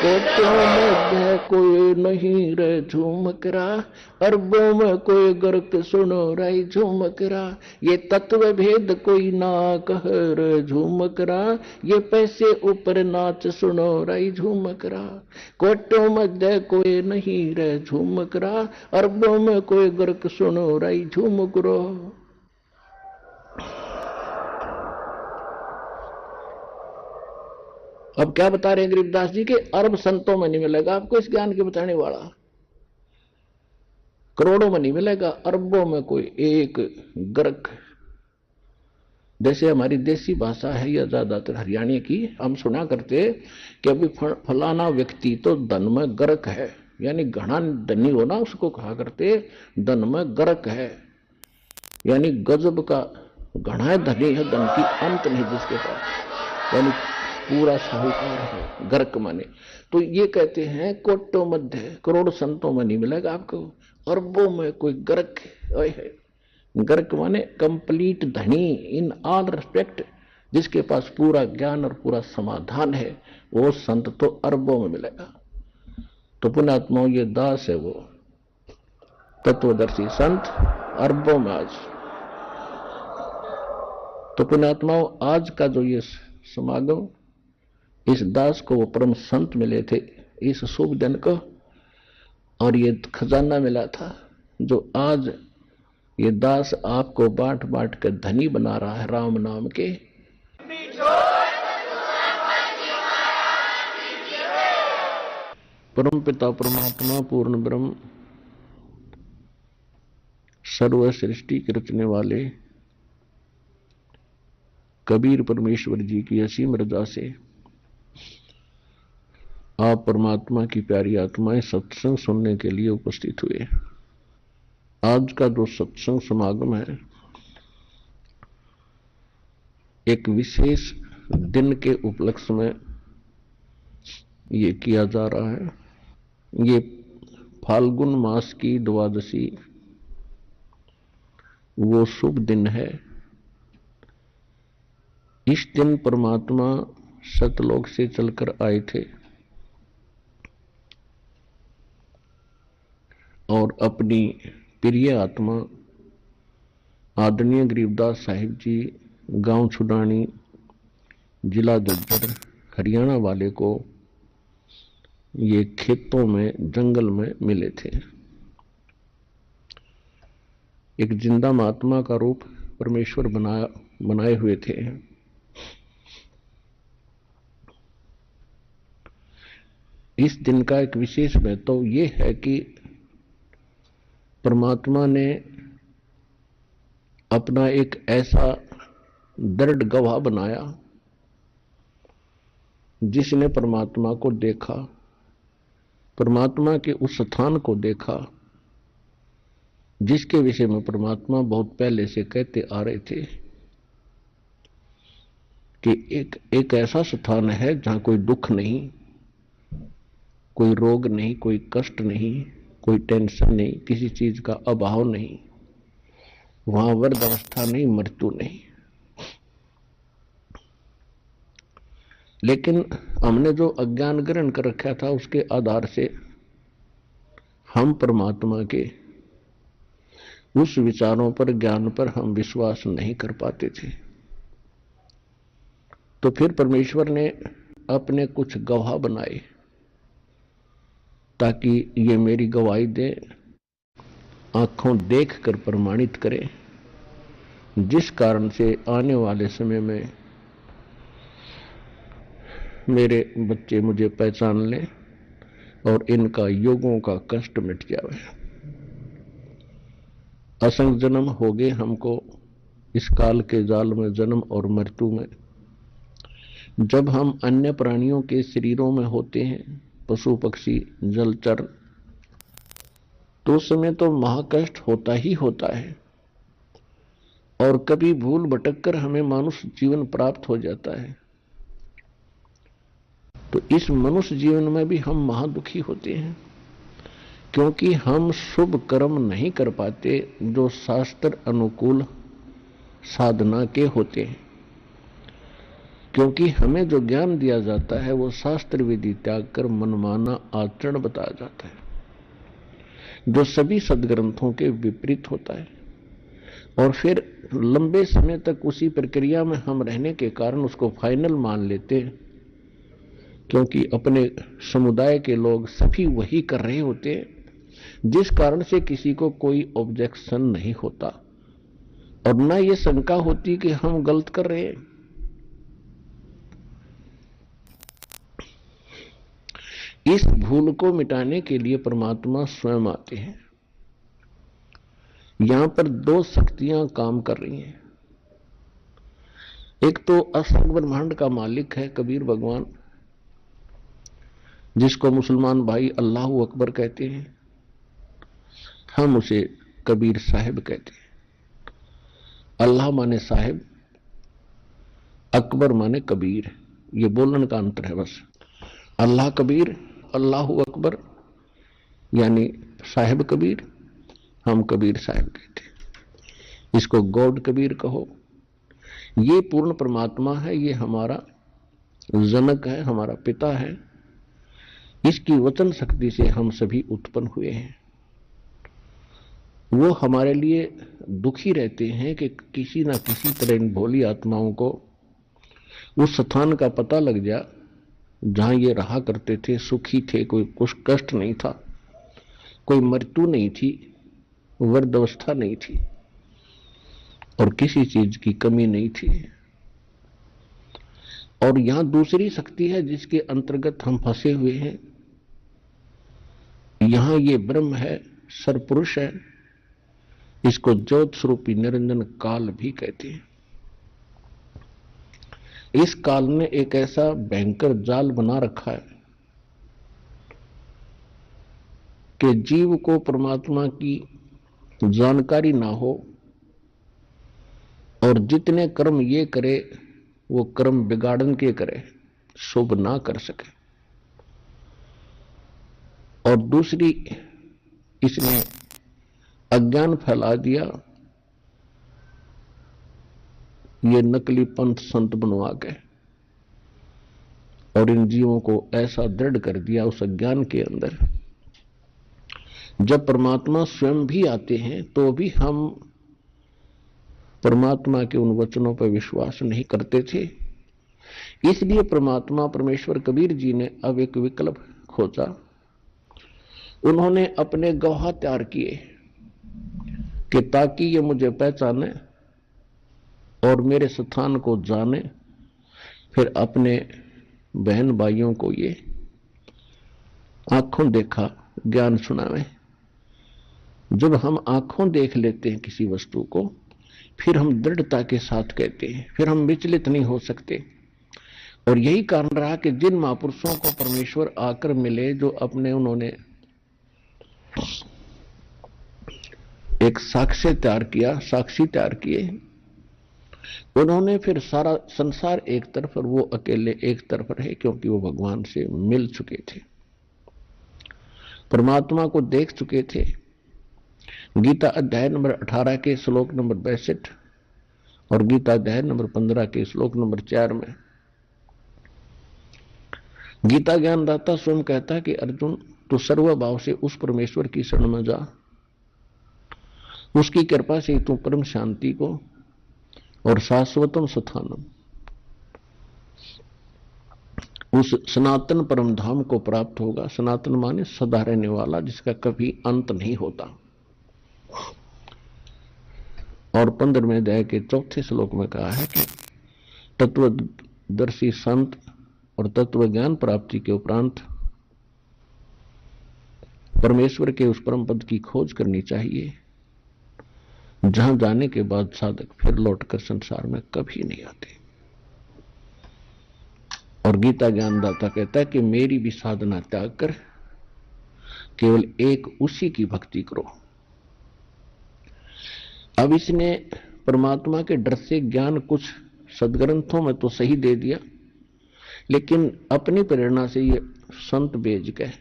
कहते हैं, में कोई नहीं रे झूमकरा, अरबों में कोई गर्क सुनो राई झूमकरा। ये तत्व भेद कोई ना कह रे झूमकरा, ये पैसे ऊपर नाच सुनो राई झूमकरा। कोटों मध्य कोई नहीं रे झूमकरा, अरबों में कोई गर्क सुनो राई झूमकरो। अब क्या बता रहे हैं गरीबदास जी के, अरब संतों में नहीं मिलेगा आपको इस ज्ञान के बताने वाला, करोड़ों में नहीं मिलेगा, अरबों में कोई एक गर्क। जैसे हमारी देसी भाषा है या ज्यादातर हरियाणा की, हम सुना करते कि अभी फलाना व्यक्ति तो धन में गर्क है, यानी घना धनी होना उसको कहा करते धन में गर्क है, यानी गजब का घना धनी है, धन की अंत नहीं जिसके पास, यानी पूरा साहूकार है। गर्क माने तो ये कहते हैं कोटो मध्य करोड़ संतों में नहीं मिलेगा आपको, अरबों में कोई गर्क है। गर्क माने कंप्लीट धनी इन ऑल रिस्पेक्ट, जिसके पास पूरा ज्ञान और पूरा समाधान है, वो संत तो अरबों में मिलेगा। तो पुण्यात्माओं ये दास है वो तत्वदर्शी संत अरबों में आज। तो पुण्यात्माओं आज का जो ये समागम, इस दास को वो परम संत मिले थे इस शुभ दिन को, और ये खजाना मिला था जो आज ये दास आपको बांट बांट कर धनी बना रहा है राम नाम के। परम पिता परमात्मा पूर्ण ब्रह्म सर्व सृष्टि के रचने वाले कबीर परमेश्वर जी की असीम रजा से आप परमात्मा की प्यारी आत्माएं सत्संग सुनने के लिए उपस्थित हुए। आज का जो सत्संग समागम है एक विशेष दिन के उपलक्ष्य में ये किया जा रहा है। ये फाल्गुन मास की द्वादशी वो शुभ दिन है। इस दिन परमात्मा सतलोक से चलकर आए थे और अपनी प्रिय आत्मा आदरणीय गरीबदास साहिब जी गांव छुडानी जिला झज्जर हरियाणा वाले को ये खेतों में जंगल में मिले थे। एक जिंदा महात्मा का रूप परमेश्वर बनाए हुए थे। इस दिन का एक विशेष महत्व ये है कि परमात्मा ने अपना एक ऐसा दृढ़ गवाह बनाया जिसने परमात्मा को देखा, परमात्मा के उस स्थान को देखा जिसके विषय में परमात्मा बहुत पहले से कहते आ रहे थे कि एक ऐसा स्थान है जहां कोई दुख नहीं, कोई रोग नहीं, कोई कष्ट नहीं, कोई टेंशन नहीं, किसी चीज का अभाव नहीं, वहां वृद्ध अवस्था नहीं, मृत्यु नहीं। लेकिन हमने जो अज्ञान ग्रहण कर रखा था उसके आधार से हम परमात्मा के उस विचारों पर, ज्ञान पर हम विश्वास नहीं कर पाते थे। तो फिर परमेश्वर ने अपने कुछ गवाह बनाए ताकि ये मेरी गवाही दे, आंखों देख कर प्रमाणित करें, जिस कारण से आने वाले समय में मेरे बच्चे मुझे पहचान लें और इनका युगों का कष्ट मिट जाए। असंख्य जन्म हो गए हमको इस काल के जाल में, जन्म और मृत्यु में। जब हम अन्य प्राणियों के शरीरों में होते हैं, पशु पक्षी जलचर, तो उस समय तो महाकष्ट होता ही होता है और कभी भूल भटक कर हमें मनुष्य जीवन प्राप्त हो जाता है। तो इस मनुष्य जीवन में भी हम महादुखी होते हैं क्योंकि हम शुभ कर्म नहीं कर पाते जो शास्त्र अनुकूल साधना के होते हैं। क्योंकि हमें जो ज्ञान दिया जाता है वो शास्त्र विधि त्याग कर मनमाना आचरण बताया जाता है जो सभी सदग्रंथों के विपरीत होता है। और फिर लंबे समय तक उसी प्रक्रिया में हम रहने के कारण उसको फाइनल मान लेते हैं, क्योंकि अपने समुदाय के लोग सभी वही कर रहे होते हैं, जिस कारण से किसी को कोई ऑब्जेक्शन नहीं होता और ना ये शंका होती कि हम गलत कर रहे हैं। इस भूल को मिटाने के लिए परमात्मा स्वयं आते हैं। यहां पर दो शक्तियां काम कर रही हैं। एक तो असंग ब्रह्मांड का मालिक है कबीर भगवान, जिसको मुसलमान भाई अल्लाह अकबर कहते हैं, हम उसे कबीर साहिब कहते हैं। अल्लाह माने साहिब, अकबर माने कबीर। ये बोलने का अंतर है बस। अल्लाह कबीर, अल्लाहू अकबर, यानी साहिब कबीर, हम कबीर साहिब कहते हैं। इसको गॉड कबीर कहो। ये पूर्ण परमात्मा है, ये हमारा जनक है, हमारा पिता है। इसकी वचन शक्ति से हम सभी उत्पन्न हुए हैं। वो हमारे लिए दुखी रहते हैं कि किसी ना किसी तरह इन भोली आत्माओं को उस स्थान का पता लग जा जहां ये रहा करते थे, सुखी थे, कोई कुछ कष्ट नहीं था, कोई मृत्यु नहीं थी, वृद्धावस्था नहीं थी और किसी चीज की कमी नहीं थी। और यहां दूसरी शक्ति है जिसके अंतर्गत हम फंसे हुए हैं। यहां ये ब्रह्म है, सरपुरुष है, इसको ज्योत स्वरूपी निरंजन काल भी कहते हैं। इस काल ने एक ऐसा भयंकर जाल बना रखा है कि जीव को परमात्मा की जानकारी ना हो और जितने कर्म ये करे वो कर्म बिगाड़न के करे, शुभ ना कर सके। और दूसरी, इसने अज्ञान फैला दिया, ये नकली पंथ संत बनवा गए और इन जीवों को ऐसा दृढ़ कर दिया उस अज्ञान के अंदर। जब परमात्मा स्वयं भी आते हैं तो भी हम परमात्मा के उन वचनों पर विश्वास नहीं करते थे। इसलिए परमात्मा परमेश्वर कबीर जी ने अब एक विकल्प खोजा। उन्होंने अपने गवाह तैयार किए कि ताकि ये मुझे पहचाने और मेरे स्थान को जाने, फिर अपने बहन भाइयों को ये आंखों देखा ज्ञान सुनावे। जब हम आंखों देख लेते हैं किसी वस्तु को, फिर हम दृढ़ता के साथ कहते हैं, फिर हम विचलित नहीं हो सकते। और यही कारण रहा कि जिन महापुरुषों को परमेश्वर आकर मिले, जो अपने उन्होंने एक साक्ष्य तैयार किया, साक्षी तैयार किए, उन्होंने फिर सारा संसार एक तरफ और वो अकेले एक तरफ रहे, क्योंकि वो भगवान से मिल चुके थे, परमात्मा को देख चुके थे। गीता अध्याय नंबर 18 के श्लोक नंबर 62 और गीता अध्याय नंबर 15 के श्लोक नंबर 4 में गीता ज्ञानदाता स्वयं कहता है कि अर्जुन, तू सर्वभाव से उस परमेश्वर की शरण में जा, उसकी कृपा से तू परम शांति को और शाश्वतम स्थानम, उस सनातन परम धाम को प्राप्त होगा। सनातन माने सदा रहने वाला, जिसका कभी अंत नहीं होता। और 15वें अध्याय के 4थे श्लोक में कहा है कि तत्वदर्शी संत और तत्व ज्ञान प्राप्ति के उपरांत परमेश्वर के उस परम पद की खोज करनी चाहिए, जहां जाने के बाद साधक फिर लौटकर संसार में कभी नहीं आते। और गीता ज्ञानदाता कहता है कि मेरी भी साधना त्याग कर केवल एक उसी की भक्ति करो। अब इसने परमात्मा के डर से ज्ञान कुछ सदग्रंथों में तो सही दे दिया, लेकिन अपनी प्रेरणा से ये संत भेज गए,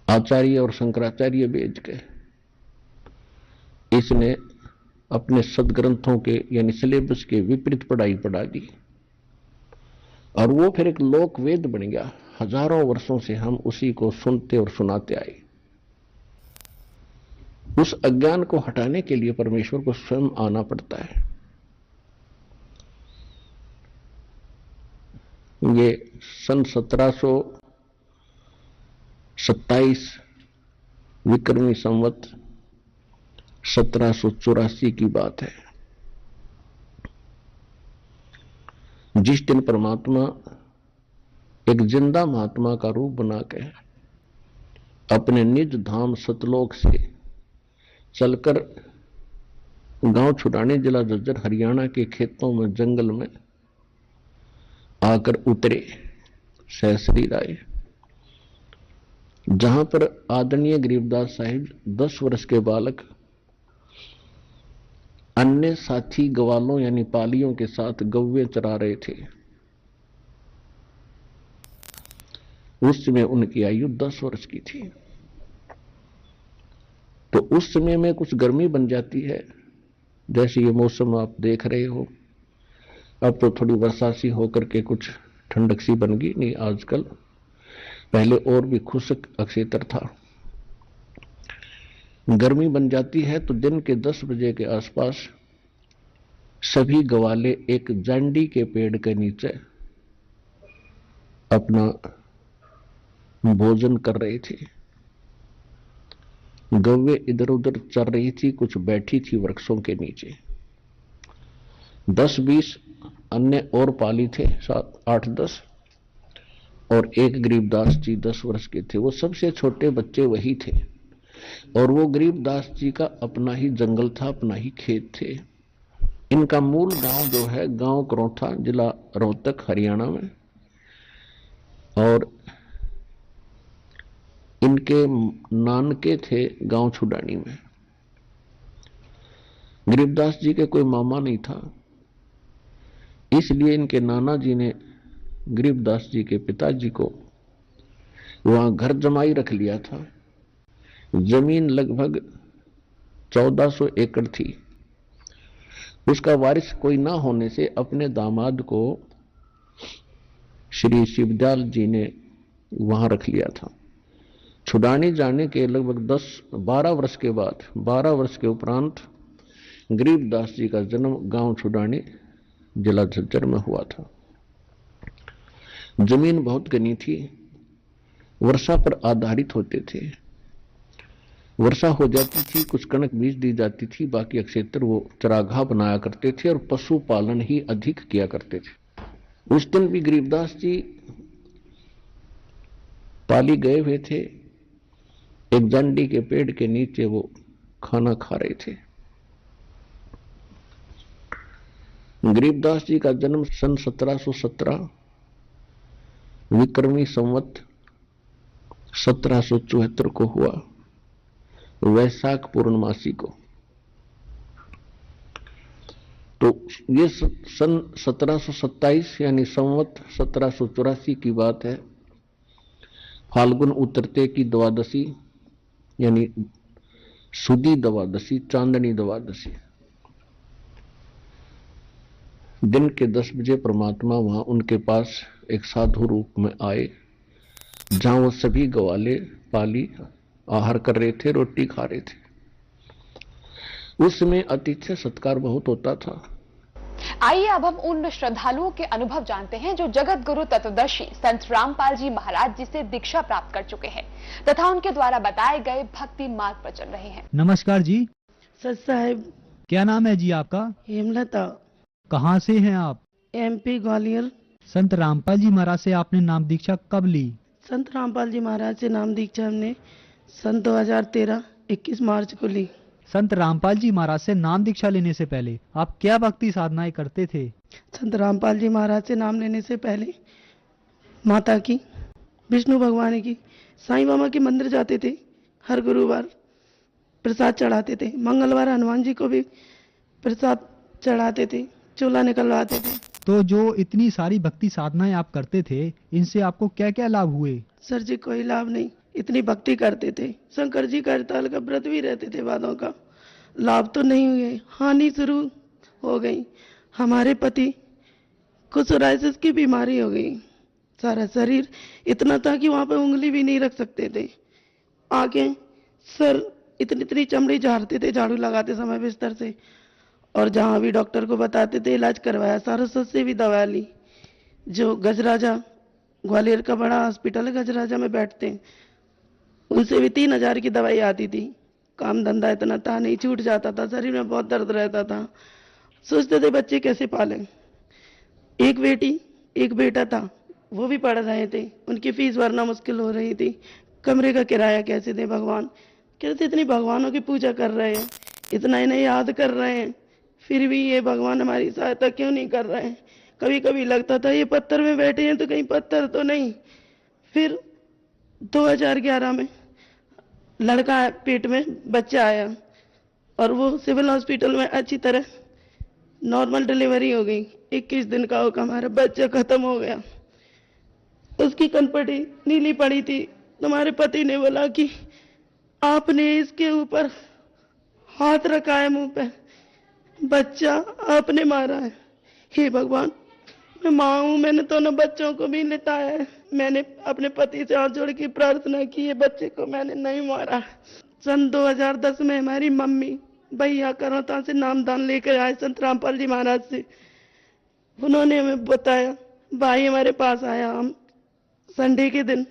आचार्य और शंकराचार्य भेज गए। इसने अपने सदग्रंथों के यानी सिलेबस के विपरीत पढ़ाई पढ़ा दी और वो फिर एक लोक वेद बन गया। हजारों वर्षों से हम उसी को सुनते और सुनाते आए। उस अज्ञान को हटाने के लिए परमेश्वर को स्वयं आना पड़ता है। ये सन 1727 विक्रमी संवत 1784 की बात है, जिस दिन परमात्मा एक जिंदा महात्मा का रूप बना के अपने निज धाम सतलोक से चलकर गांव छुड़ाने जिला जज्जर हरियाणा के खेतों में जंगल में आकर उतरे सहसरी राय, जहां पर आदरणीय गरीबदास साहिब 10 वर्ष के बालक अन्य साथी ग्वालों यानी पालियों के साथ गौवे चरा रहे थे। उस समय उनकी आयु 10 वर्ष की थी। तो उस समय में कुछ गर्मी बन जाती है, जैसे ये मौसम आप देख रहे हो। अब तो थोड़ी वर्षा सी होकर के कुछ ठंडक सी बन गई, नहीं आजकल, पहले और भी खुश्क अक्षेत्र था। गर्मी बन जाती है तो दिन के 10 बजे के आसपास सभी ग्वाले एक जांडी के पेड़ के नीचे अपना भोजन कर रहे थे। गौवे इधर उधर चल रही थी, कुछ बैठी थी वृक्षों के नीचे। 10-20 अन्य और पाली थे, 7-8-10, और एक गरीबदास जी 10 वर्ष के थे। वो सबसे छोटे बच्चे वही थे। और वो गरीबदास जी का अपना ही जंगल था, अपना ही खेत थे। इनका मूल गांव जो है, गांव करौथा, जिला रोहतक, हरियाणा में। और इनके नानके थे गांव छुडानी में। गरीबदास जी के कोई मामा नहीं था, इसलिए इनके नाना जी ने गरीबदास जी के पिताजी को वहां घर जमाई रख लिया था। जमीन लगभग 1400 एकड़ थी। उसका वारिस कोई ना होने से अपने दामाद को श्री शिवदयाल जी ने वहां रख लिया था। छुडानी जाने के लगभग 10-12 वर्ष के बाद, 12 वर्ष के उपरांत गरीबदास जी का जन्म गांव छुडानी, जिला झज्जर में हुआ था। जमीन बहुत घनी थी, वर्षा पर आधारित होते थे। वर्षा हो जाती थी, कुछ कणक बीज दी जाती थी, बाकी क्षेत्र वो चरागाह बनाया करते थे और पशुपालन ही अधिक किया करते थे। उस दिन भी गरीबदास जी पाली गए हुए थे। एक जांडी के पेड़ के नीचे वो खाना खा रहे थे। गरीबदास जी का जन्म सन 1717 विक्रमी संवत 1774 को हुआ, वैशाख पूर्णमासी को। तो ये सन 1727 यानी संवत 1784 की बात है। फाल्गुन उतरते की द्वादशी यानी सुदी द्वादशी, चांदनी द्वादशी, दिन के 10 बजे परमात्मा वहां उनके पास एक साधु रूप में आए, जहां वो सभी ग्वाले पाली आहार कर रहे थे, रोटी खा रहे थे। उस समय आतिथ्य सत्कार बहुत होता था। आइए अब हम उन श्रद्धालुओं के अनुभव जानते हैं जो जगत गुरु तत्वदर्शी संत रामपाल जी महाराज जी से दीक्षा प्राप्त कर चुके हैं तथा उनके द्वारा बताए गए भक्ति मार्ग पर चल रहे हैं। नमस्कार जी। सच साहेब। क्या नाम है जी आपका? हेमलता। कहाँ से हैं आप? MP ग्वालियर। संत रामपाल जी महाराज से आपने नाम दीक्षा कब ली? संत रामपाल जी महाराज से नाम दीक्षा हमने सन 2013 21 मार्च को ली। संत रामपाल जी महाराज से नाम दीक्षा लेने से पहले आप क्या भक्ति साधनाएं करते थे? संत रामपाल जी महाराज से नाम लेने से पहले माता की, विष्णु भगवान की, साईं बाबा के मंदिर जाते थे। हर गुरुवार प्रसाद चढ़ाते थे। मंगलवार हनुमान जी को भी प्रसाद चढ़ाते थे, चूल्हा निकलवाते थे। तो जो इतनी सारी भक्ति साधनाएं आप करते थे, इनसे आपको क्या क्या लाभ हुए? सर जी कोई लाभ नहीं, इतनी भक्ति करते थे। शंकर जी का हड़ताल का व्रत भी रहते थे। वादों का लाभ तो नहीं हुए, हानि शुरू हो गई। हमारे पति को सोराइसिस की बीमारी हो गई। सारा शरीर इतना था कि वहां पे उंगली भी नहीं रख सकते थे। आंखें, सर, इतनी चमड़ी झाड़ते थे झाड़ू लगाते समय बिस्तर से। और जहां भी डॉक्टर को बताते थे इलाज करवाया, सारस्वत से भी दवा ली। जो गजराजा, ग्वालियर का बड़ा हॉस्पिटल है, गजराजा में बैठते हैं, उनसे भी 3000 की दवाई आती थी। काम धंधा इतना था नहीं, छूट जाता था, शरीर में बहुत दर्द रहता था। सोचते थे बच्चे कैसे पालें। एक बेटी एक बेटा था, वो भी पढ़ रहे थे, उनकी फीस भरना मुश्किल हो रही थी। कमरे का किराया कैसे दें भगवान। कहते इतनी भगवानों की पूजा कर रहे हैं, इतना इन्हें याद कर रहे हैं, फिर भी ये भगवान हमारी सहायता क्यों नहीं कर रहे हैं। कभी कभी लगता था ये पत्थर में बैठे हैं तो कहीं पत्थर तो नहीं। फिर 2011 में लड़का पेट में बच्चा आया, और वो सिविल हॉस्पिटल में अच्छी तरह नॉर्मल डिलीवरी हो गई। 21 दिन का होकर हमारा बच्चा खत्म हो गया। उसकी कनपटी नीली पड़ी थी। तुम्हारे पति ने बोला कि आपने इसके ऊपर हाथ रखा है मुंह पे, बच्चा आपने मारा है। हे भगवान, मैं माँ हूँ, मैंने दोनों बच्चों को भी लिटाया है। मैंने अपने पति से हाथ जोड़ के प्रार्थना की, ये बच्चे को मैंने नहीं मारा। सन 2010 में हमारी मम्मी भैया करौता से नामदान लेकर आए संत रामपाल जी महाराज से। उन्होंने हमें बताया, भाई हमारे पास आया। हम संडे के दिन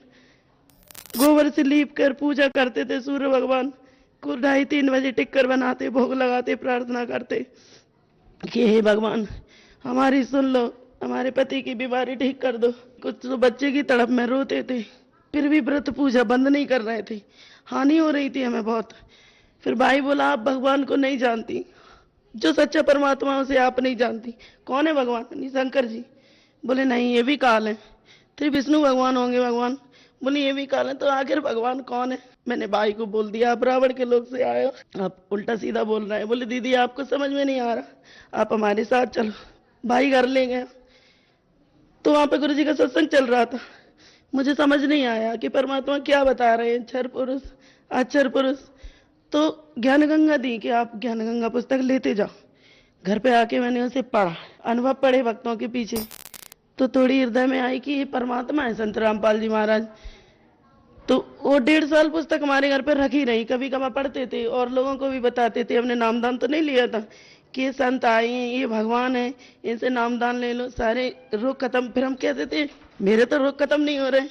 गोबर से लीप कर पूजा करते थे। सूर्य भगवान को 2:30-3 बजे टिक्कर बनाते, भोग लगाते, प्रार्थना करते कि हे भगवान हमारी सुन लो, हमारे पति की बीमारी ठीक कर दो। कुछ तो बच्चे की तड़प में रोते थे, फिर भी व्रत पूजा बंद नहीं कर रहे थे। हानि हो रही थी हमें बहुत। फिर भाई बोला, आप भगवान को नहीं जानती, जो सच्चा परमात्मा उसे आप नहीं जानती। कौन है भगवान? नहीं, शंकर जी। बोले नहीं, ये भी काल है। फिर विष्णु भगवान होंगे भगवान। बोले ये भी काल है। तो आखिर भगवान कौन है? मैंने भाई को बोल दिया, आप रावण के लोग से आए हो, आप उल्टा सीधा बोल रहे हैं। बोले दीदी आपको समझ में नहीं आ रहा, आप हमारे साथ चलो। भाई घर ले गया, तो वहां पे गुरु जी का सत्संग चल रहा था। मुझे समझ नहीं आया कि परमात्मा क्या बता रहे हैं, क्षर पुरुष अक्षर पुरुष। तो ज्ञान गंगा दी कि आप ज्ञान गंगा पुस्तक लेते जाओ। घर पे आके मैंने उसे पढ़ा, अनुभव पढ़े भक्तों के पीछे, तो थोड़ी हृदय में आई कि ये परमात्मा है संत रामपाल जी महाराज। तो वो 1.5 साल पुस्तक हमारे घर पर रखी रही। कभी कभार पढ़ते थे और लोगों को भी बताते थे। हमने नामदान तो नहीं लिया था कि ये संत आए हैं, ये भगवान है, इनसे नामदान ले लो, सारे रोग खत्म। फिर हम कहते थे मेरे तो रोग खत्म नहीं हो रहे,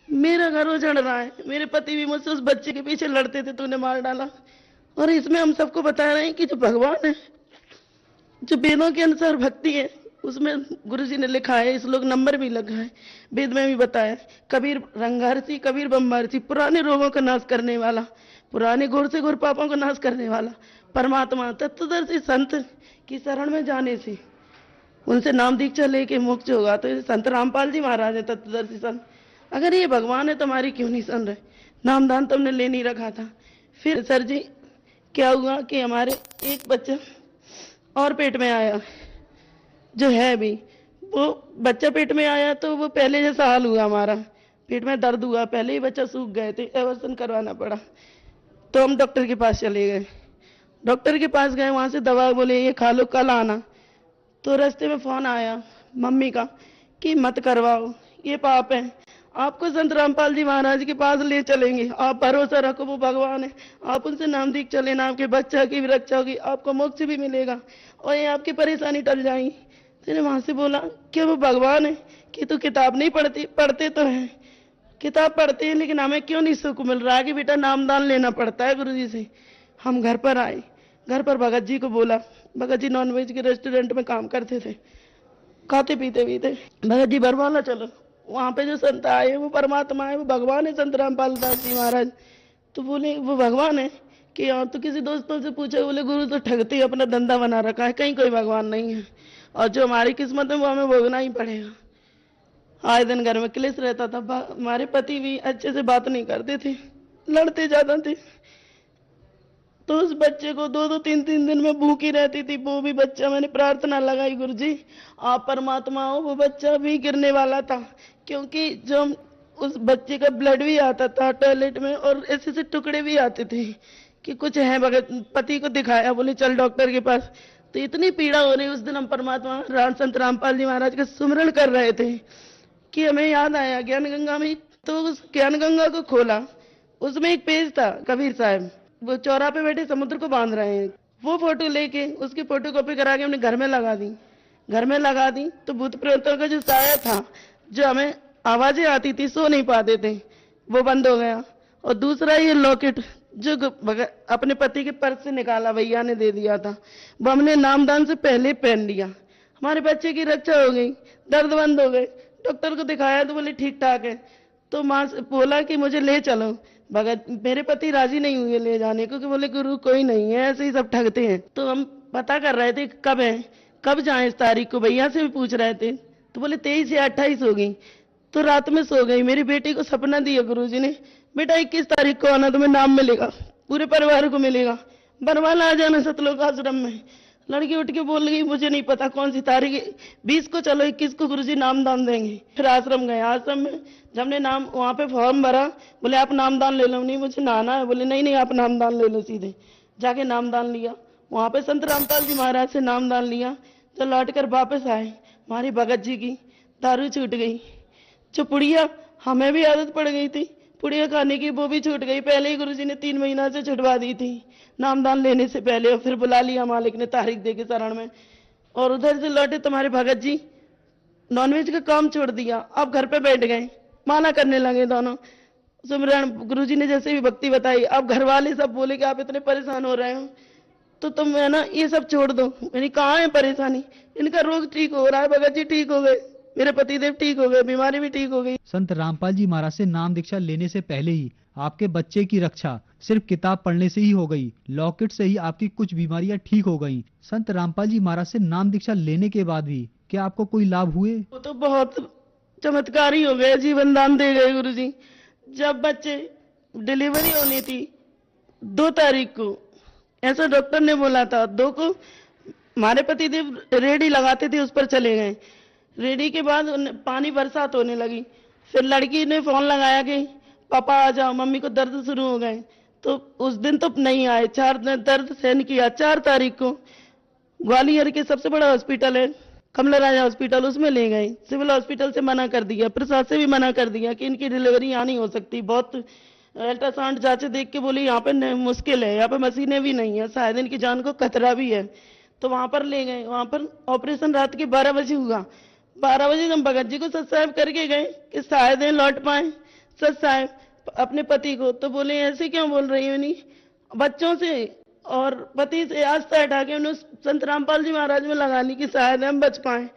मेरा घर उजड़ रहा है, मेरे पति भी मुझसे उस बच्चे के पीछे लड़ते थे, तूने मार डाला। और इसमें हम सबको बता रहे हैं कि जो भगवान है, जो वेदों के अनुसार भक्ति है, उसमें गुरुजी ने लिखा है, इस लोग नंबर भी लगा है, वेद में भी बताया, कबीर रंगारसी कबीर बम्बारसी, पुराने रोगों का नाश करने वाला, पुराने घोर से घोर पापों का नाश करने वाला परमात्मा तत्वदर्शी संत की शरण में जाने से उनसे नाम दीक्षा लेके मुक्त होगा। तो ये संत रामपाल जी महाराज है तत्वदर्शी संत। अगर ये भगवान है तो हमारी क्यों नहीं सुन रहे? नामदान तो हमने ले नहीं रखा था। फिर सर जी क्या हुआ कि हमारे एक बच्चा और पेट में आया, जो है भी वो बच्चा पेट में आया, तो वो पहले जैसा हाल हुआ, हमारा पेट में दर्द हुआ, पहले ही बच्चा सूख गए थे, एवर्सन करवाना पड़ा। तो हम डॉक्टर के पास चले गए। डॉक्टर के पास गए, वहां से दवा बोले ये खा लो, कल आना। तो रास्ते में फोन आया मम्मी का कि मत करवाओ, ये पाप है, आपको संत रामपाल जी महाराज के पास ले चलेंगे, आप भरोसा रखो, वो भगवान है, आप उनसे नाम दीक्षा लेना, आपके बच्चा की भी रक्षा होगी, आपको मोक्ष भी मिलेगा और ये आपकी परेशानी टल जाएगी। मैंने वहां से बोला कि वो भगवान है कि तू किताब नहीं पढ़ती? पढ़ते तो है, किताब पढ़ते हैं, लेकिन हमें क्यों नहीं सुख मिल रहा है कि बेटा नामदान लेना पड़ता है गुरुजी से। हम घर पर आए, घर पर भगत जी को बोला। भगत जी नॉनवेज के रेस्टोरेंट में काम करते थे, खाते पीते भी थे। भगत जी बरवाला चलो, वहां पे जो संत आए वो परमात्मा है, वो भगवान है संत रामपाल दास जी महाराज। तो बोले वो भगवान है कि और तो किसी दोस्तों से पूछे, बोले गुरु तो ठगते ही अपना धंधा बना रखा है, कहीं कोई भगवान नहीं है, और जो हमारी किस्मत है वो हमें भोगना ही पड़ेगा। आए दिन घर में क्लेश रहता था। हमारे पति भी अच्छे से बात नहीं करते थे, लड़ते ज्यादा थे। तो उस बच्चे को 2-2 3-3 दिन में भूखी रहती थी वो भी बच्चा। मैंने प्रार्थना लगाई, गुरुजी आप परमात्मा हो। वो बच्चा भी गिरने वाला था, क्योंकि जो उस बच्चे का ब्लड भी आता था टॉयलेट में, और ऐसे से टुकड़े भी आते थे कि कुछ है। भगत पति को दिखाया, बोले चल डॉक्टर के पास। तो इतनी पीड़ा हो रही। उस दिन हम परमात्मा संत रामपाल जी महाराज का सुमरण कर रहे थे कि हमें याद आया ज्ञान गंगा में। तो उस ज्ञान गंगा को खोला, उसमें एक पेज था, कबीर साहब वो चौरा पे बैठे समुद्र को बांध रहे हैं। वो फोटो लेके उसकी फोटो कॉपी करा के हमने घर में लगा दी। घर में लगा दी तो भूत प्रेतों का जो साया था, जो हमें आवाजें आती थी, सो नहीं पाते थे, वो बंद हो गया। और दूसरा ये लॉकेट जो अपने पति के पर्स से निकाला, भैया ने दे दिया था, वो हमने नामदान से पहले पहन लिया। हमारे बच्चे की रक्षा हो गई, दर्द बंद हो गए। डॉक्टर को दिखाया तो बोले ठीक ठाक है। तो माँ से बोला कि मुझे ले चलो। भगत मेरे पति राजी नहीं हुए ले जाने को, कि बोले गुरु कोई नहीं है, ऐसे ही सब ठगते हैं। तो हम पता कर रहे थे कब है, कब जाए इस तारीख को, भैया से भी पूछ रहे थे। तो बोले 23 या 28 हो गई। तो रात में सो गई। मेरी बेटी को सपना दिया गुरुजी ने, बेटा 21 तारीख को आना, तुम्हें नाम मिलेगा, पूरे परिवार को मिलेगा। बनवाला आ जाना सतलोक आश्रम में। लड़की उठ के बोल गई मुझे नहीं पता कौन सी तारीख है, 20 को चलो 21 को गुरुजी नामदान देंगे। फिर आश्रम गए। आश्रम में जब हमने नाम वहां पे फॉर्म भरा, बोले आप नामदान ले लो। नहीं मुझे नहाना है। बोले नहीं नहीं आप नामदान ले लो। सीधे जाके नामदान लिया। वहां पे संत रामपाल जी महाराज से नामदान लिया। जब लौट कर वापस आए, हमारी भगत जी की दारू छूट गई। जो पुड़िया हमें भी आदत पड़ गई थी पुड़िया खाने की, वो भी छूट गई। पहले ही गुरुजी ने 3 महीना से छुटवा दी थी नामदान लेने से पहले। और फिर बुला लिया मालिक ने तारीख दे के शरण में। और उधर से लौटे तुम्हारे भगत जी नॉनवेज का काम छोड़ दिया, अब घर पे बैठ गए, माला करने लगे दोनों। सुमिरन गुरुजी ने जैसे भी भक्ति बताई, अब घर वाले सब बोले कि आप इतने परेशान हो रहे हो तो तुम है ना ये सब छोड़ दो। मैंने कहा है परेशानी, इनका रोग ठीक हो रहा है, भगत जी ठीक हो गए, मेरे पतिदेव ठीक हो गए, बीमारी भी ठीक हो गई। संत रामपाल जी महाराज से नाम दीक्षा लेने से पहले ही आपके बच्चे की रक्षा सिर्फ किताब पढ़ने से ही हो गई। लॉकेट से ही आपकी कुछ बीमारियां ठीक हो गईं। संत रामपाल जी महाराज से नाम दीक्षा लेने के बाद भी क्या आपको कोई लाभ हुए? वो तो बहुत चमत्कार ही हो गए, जीवन दान दे गए गुरुजी। जब बच्चे डिलीवरी होनी थी 2 तारीख को, ऐसा डॉक्टर ने बोला था, 2 को हमारे पतिदेव रेडी लगाते थे, उस पर चले गए। रेडी के बाद पानी बरसात होने लगी। फिर लड़की ने फोन लगाया कि पापा आ जाओ, मम्मी को दर्द शुरू हो गए। तो उस दिन तो नहीं आए, 4 दिन दर्द सहन किया। 4 तारीख को ग्वालियर के सबसे बड़ा हॉस्पिटल है कमला राजा हॉस्पिटल, उसमें ले गए। सिविल हॉस्पिटल से मना कर दिया, प्रशासन से भी मना कर दिया कि इनकी डिलीवरी यहाँ नहीं हो सकती। बहुत अल्ट्रासाउंड जांचे देख के बोली यहाँ पे मुश्किल है, यहाँ पे मशीनें भी नहीं है, शायद इनकी जान को खतरा भी है। तो वहां पर ले गए। वहां पर ऑपरेशन रात के 12 बजे हुआ। 12 बजे हम भगत जी को सत्साहिब करके गए कि शायद लौट पाए सत्साहिब अपने पति को। तो बोले ऐसे क्यों बोल रही हो? नहीं, बच्चों से और पति से आस्था हटा के उन्होंने संत रामपाल जी महाराज में लगा ली कि शायद हम बच पाए।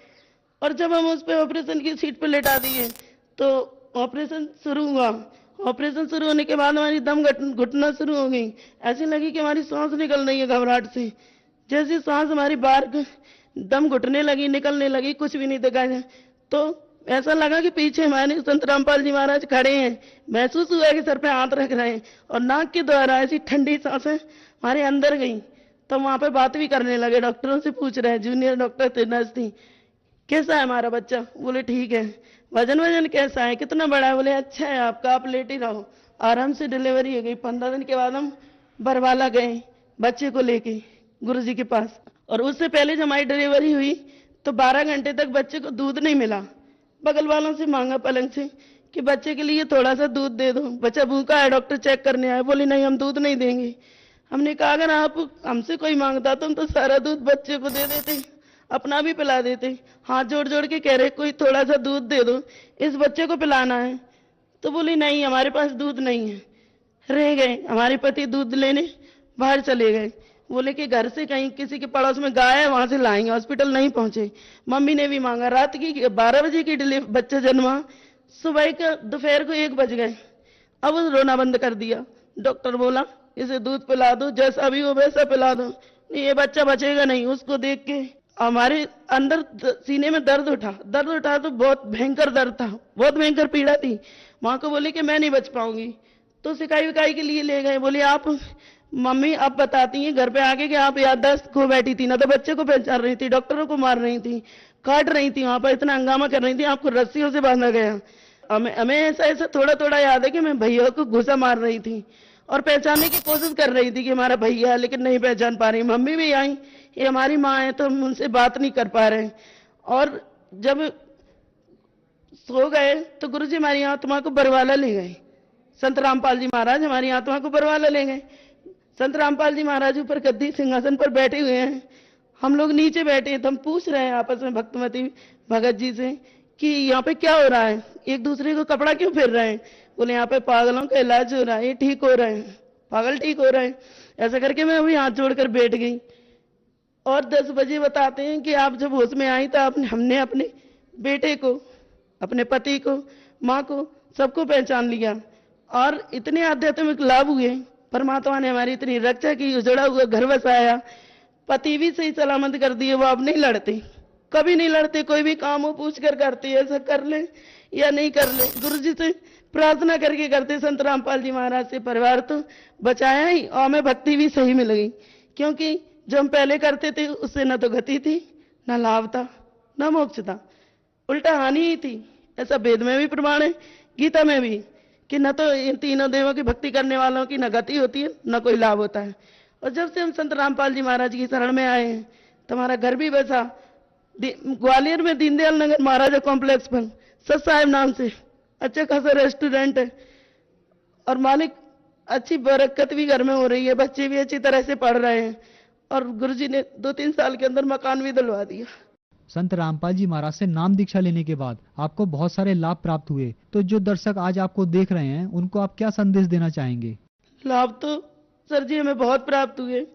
और जब हम उस पे ऑपरेशन की सीट पे लेटा दिए तो ऑपरेशन शुरू हुआ। ऑपरेशन शुरू होने के बाद हमारी दम घुटना शुरू हो गई। ऐसी लगी कि हमारी सांस निकल रही है घबराहट से। जैसी सांस हमारी बाहर दम घुटने लगी, निकलने लगी, कुछ भी नहीं दिखा जाए। तो ऐसा लगा कि पीछे हमारे संत रामपाल जी महाराज खड़े हैं। महसूस हुआ कि सर पे हाथ रख रहे हैं और नाक के द्वारा ऐसी ठंडी सांसें हमारे अंदर गई। तो वहां पे बात भी करने लगे, डॉक्टरों से पूछ रहे हैं, जूनियर डॉक्टर थे, नर्स थी, कैसा है हमारा बच्चा? बोले ठीक है। वजन कैसा है, कितना बड़ा है? बोले अच्छा है आपका, आप लेट ही रहो। आराम से डिलीवरी हो गई। 15 दिन के बाद हम बरवाला गए बच्चे को लेके गुरुजी के पास। और उससे पहले जब हमारी डिलीवरी हुई तो 12 घंटे तक बच्चे को दूध नहीं मिला। बगल वालों से मांगा पलंग से कि बच्चे के लिए थोड़ा सा दूध दे दो, बच्चा भूखा है, डॉक्टर चेक करने आए। बोले नहीं हम दूध नहीं देंगे। हमने कहा अगर आप हमसे कोई मांगता तो हम तो सारा दूध बच्चे को दे देते, अपना भी पिला देते। हाथ जोड़ जोड़ के कह रहे कोई थोड़ा सा दूध दे दो, इस बच्चे को पिलाना है। तो बोली नहीं हमारे पास दूध नहीं है। रह गए। हमारे पति दूध लेने बाहर चले गए। बोले कि घर से कहीं किसी के पड़ोस में गाय है वहां से लाएंगे। हॉस्पिटल नहीं पहुंचे। मम्मी ने भी मांगा। रात की 12 बजे की बच्चा जन्मा, सुबह का दोपहर को 1 बज गए। अब रोना बंद कर दिया। डॉक्टर बोला इसे दूध पिला दो, जैसा भी हो वैसा पिला दो, नहीं ये बच्चा बचेगा नहीं। उसको देख के हमारे अंदर सीने में दर्द उठा तो बहुत भयंकर दर्द था, बहुत भयंकर पीड़ा थी। माँ को बोले कि मैं नहीं बच पाऊंगी। तो सिकाई विकाई के लिए ले गए। बोले आप मम्मी अब बताती हैं घर पे आके कि आप याददाश्त खो बैठी थी ना, तो बच्चे को पहचान रही थी, डॉक्टरों को मार रही थी, काट रही थी, वहां पर इतना हंगामा कर रही थी, आपको रस्सियों से बांधा गया। हमें ऐसा थोड़ा थोड़ा याद है कि मैं भैया को घुसा मार रही थी और पहचानने की कोशिश कर रही थी कि हमारा भैया है, लेकिन नहीं पहचान पा रही। मम्मी भी आई, ये हमारी माँ है, तो हम उनसे बात नहीं कर पा रहे। और जब सो गए तो गुरुजी हमारी आत्मा को बरवाला ले गए। संत रामपाल जी महाराज हमारी आत्मा को बरवाला ले गए। संत रामपाल जी महाराज ऊपर गद्दी सिंहासन पर बैठे हुए हैं, हम लोग नीचे बैठे हैं। तो हम पूछ रहे हैं आपस में भक्तमती भगत जी से कि यहाँ पे क्या हो रहा है, एक दूसरे को कपड़ा क्यों फेर रहे हैं? बोले यहाँ पे पागलों का इलाज हो रहा है, ये ठीक हो रहे हैं, पागल ठीक हो रहे हैं। ऐसा करके मैं अभी हाथ जोड़कर बैठ गई। और 10 बजे बताते हैं कि आप जब होश में आई तो हमने अपने बेटे को, अपने पति को, माँ को, सबको पहचान लिया। और इतने आध्यात्मिक लाभ हुए। परमात्मा ने हमारी इतनी रक्षा की, उजड़ा हुआ घर बसाया, पति भी सही सलामत कर दिए। वो अब नहीं लड़ते, कभी नहीं लड़ते, कोई भी काम हो पूछ कर करते, ऐसा कर ले या नहीं कर ले, गुरु जी से प्रार्थना करके करते। संत रामपाल जी महाराज से परिवार तो बचाया ही और हमें भक्ति भी सही मिल गई। क्योंकि जो हम पहले करते थे उससे न तो गति थी, न लाभ था, न मोक्ष था, उल्टा हानि ही थी। ऐसा वेद में भी प्रमाण है, गीता में भी, कि न तो इन तीनों देवों की भक्ति करने वालों की न गति होती है, न कोई लाभ होता है। और जब से हम संत रामपाल जी महाराज की शरण में आए हैं, तो हमारा घर भी बसा ग्वालियर में दीनदयाल नगर महाराजा कॉम्प्लेक्स पर सत साहिब नाम से अच्छा खासा रेस्टोरेंट है, और मालिक अच्छी बरकत भी घर में हो रही है, बच्चे भी अच्छी तरह से पढ़ रहे हैं, और गुरुजी ने 2-3 साल के अंदर मकान भी दिलवा दिया। संत रामपाल जी महाराज से नाम दीक्षा लेने के बाद आपको बहुत सारे लाभ प्राप्त हुए, तो जो दर्शक आज आपको देख रहे हैं उनको आप क्या संदेश देना चाहेंगे? लाभ तो सर जी हमें बहुत प्राप्त हुए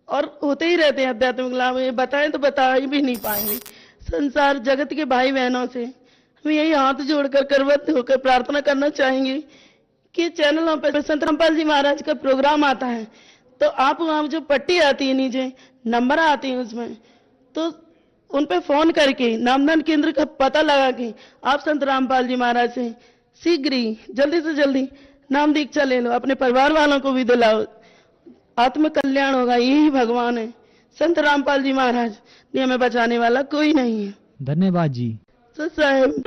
और होते ही रहते हैं आध्यात्मिक लाभ। ये बताएं तो बता ही भी नहीं पाएंगे। संसार जगत के भाई बहनों से हम यही हाथ जोड़कर करवत होकर प्रार्थना करना चाहेंगे कि चैनलों पर संत रामपाल जी महाराज का प्रोग्राम आता है, तो आप वहाँ जो पट्टी आती है नीचे नंबर आती है उसमें, तो उन पे फोन करके नामदान केंद्र का पता लगा के आप संत रामपाल जी महाराज से शीघ्र ही जल्दी से जल्दी नाम दीक्षा ले लो, अपने परिवार वालों को भी दिलाओ, आत्म कल्याण होगा। यही भगवान है, संत रामपाल जी महाराज ने हमें बचाने वाला कोई नहीं है। धन्यवाद जी। सत साहिब।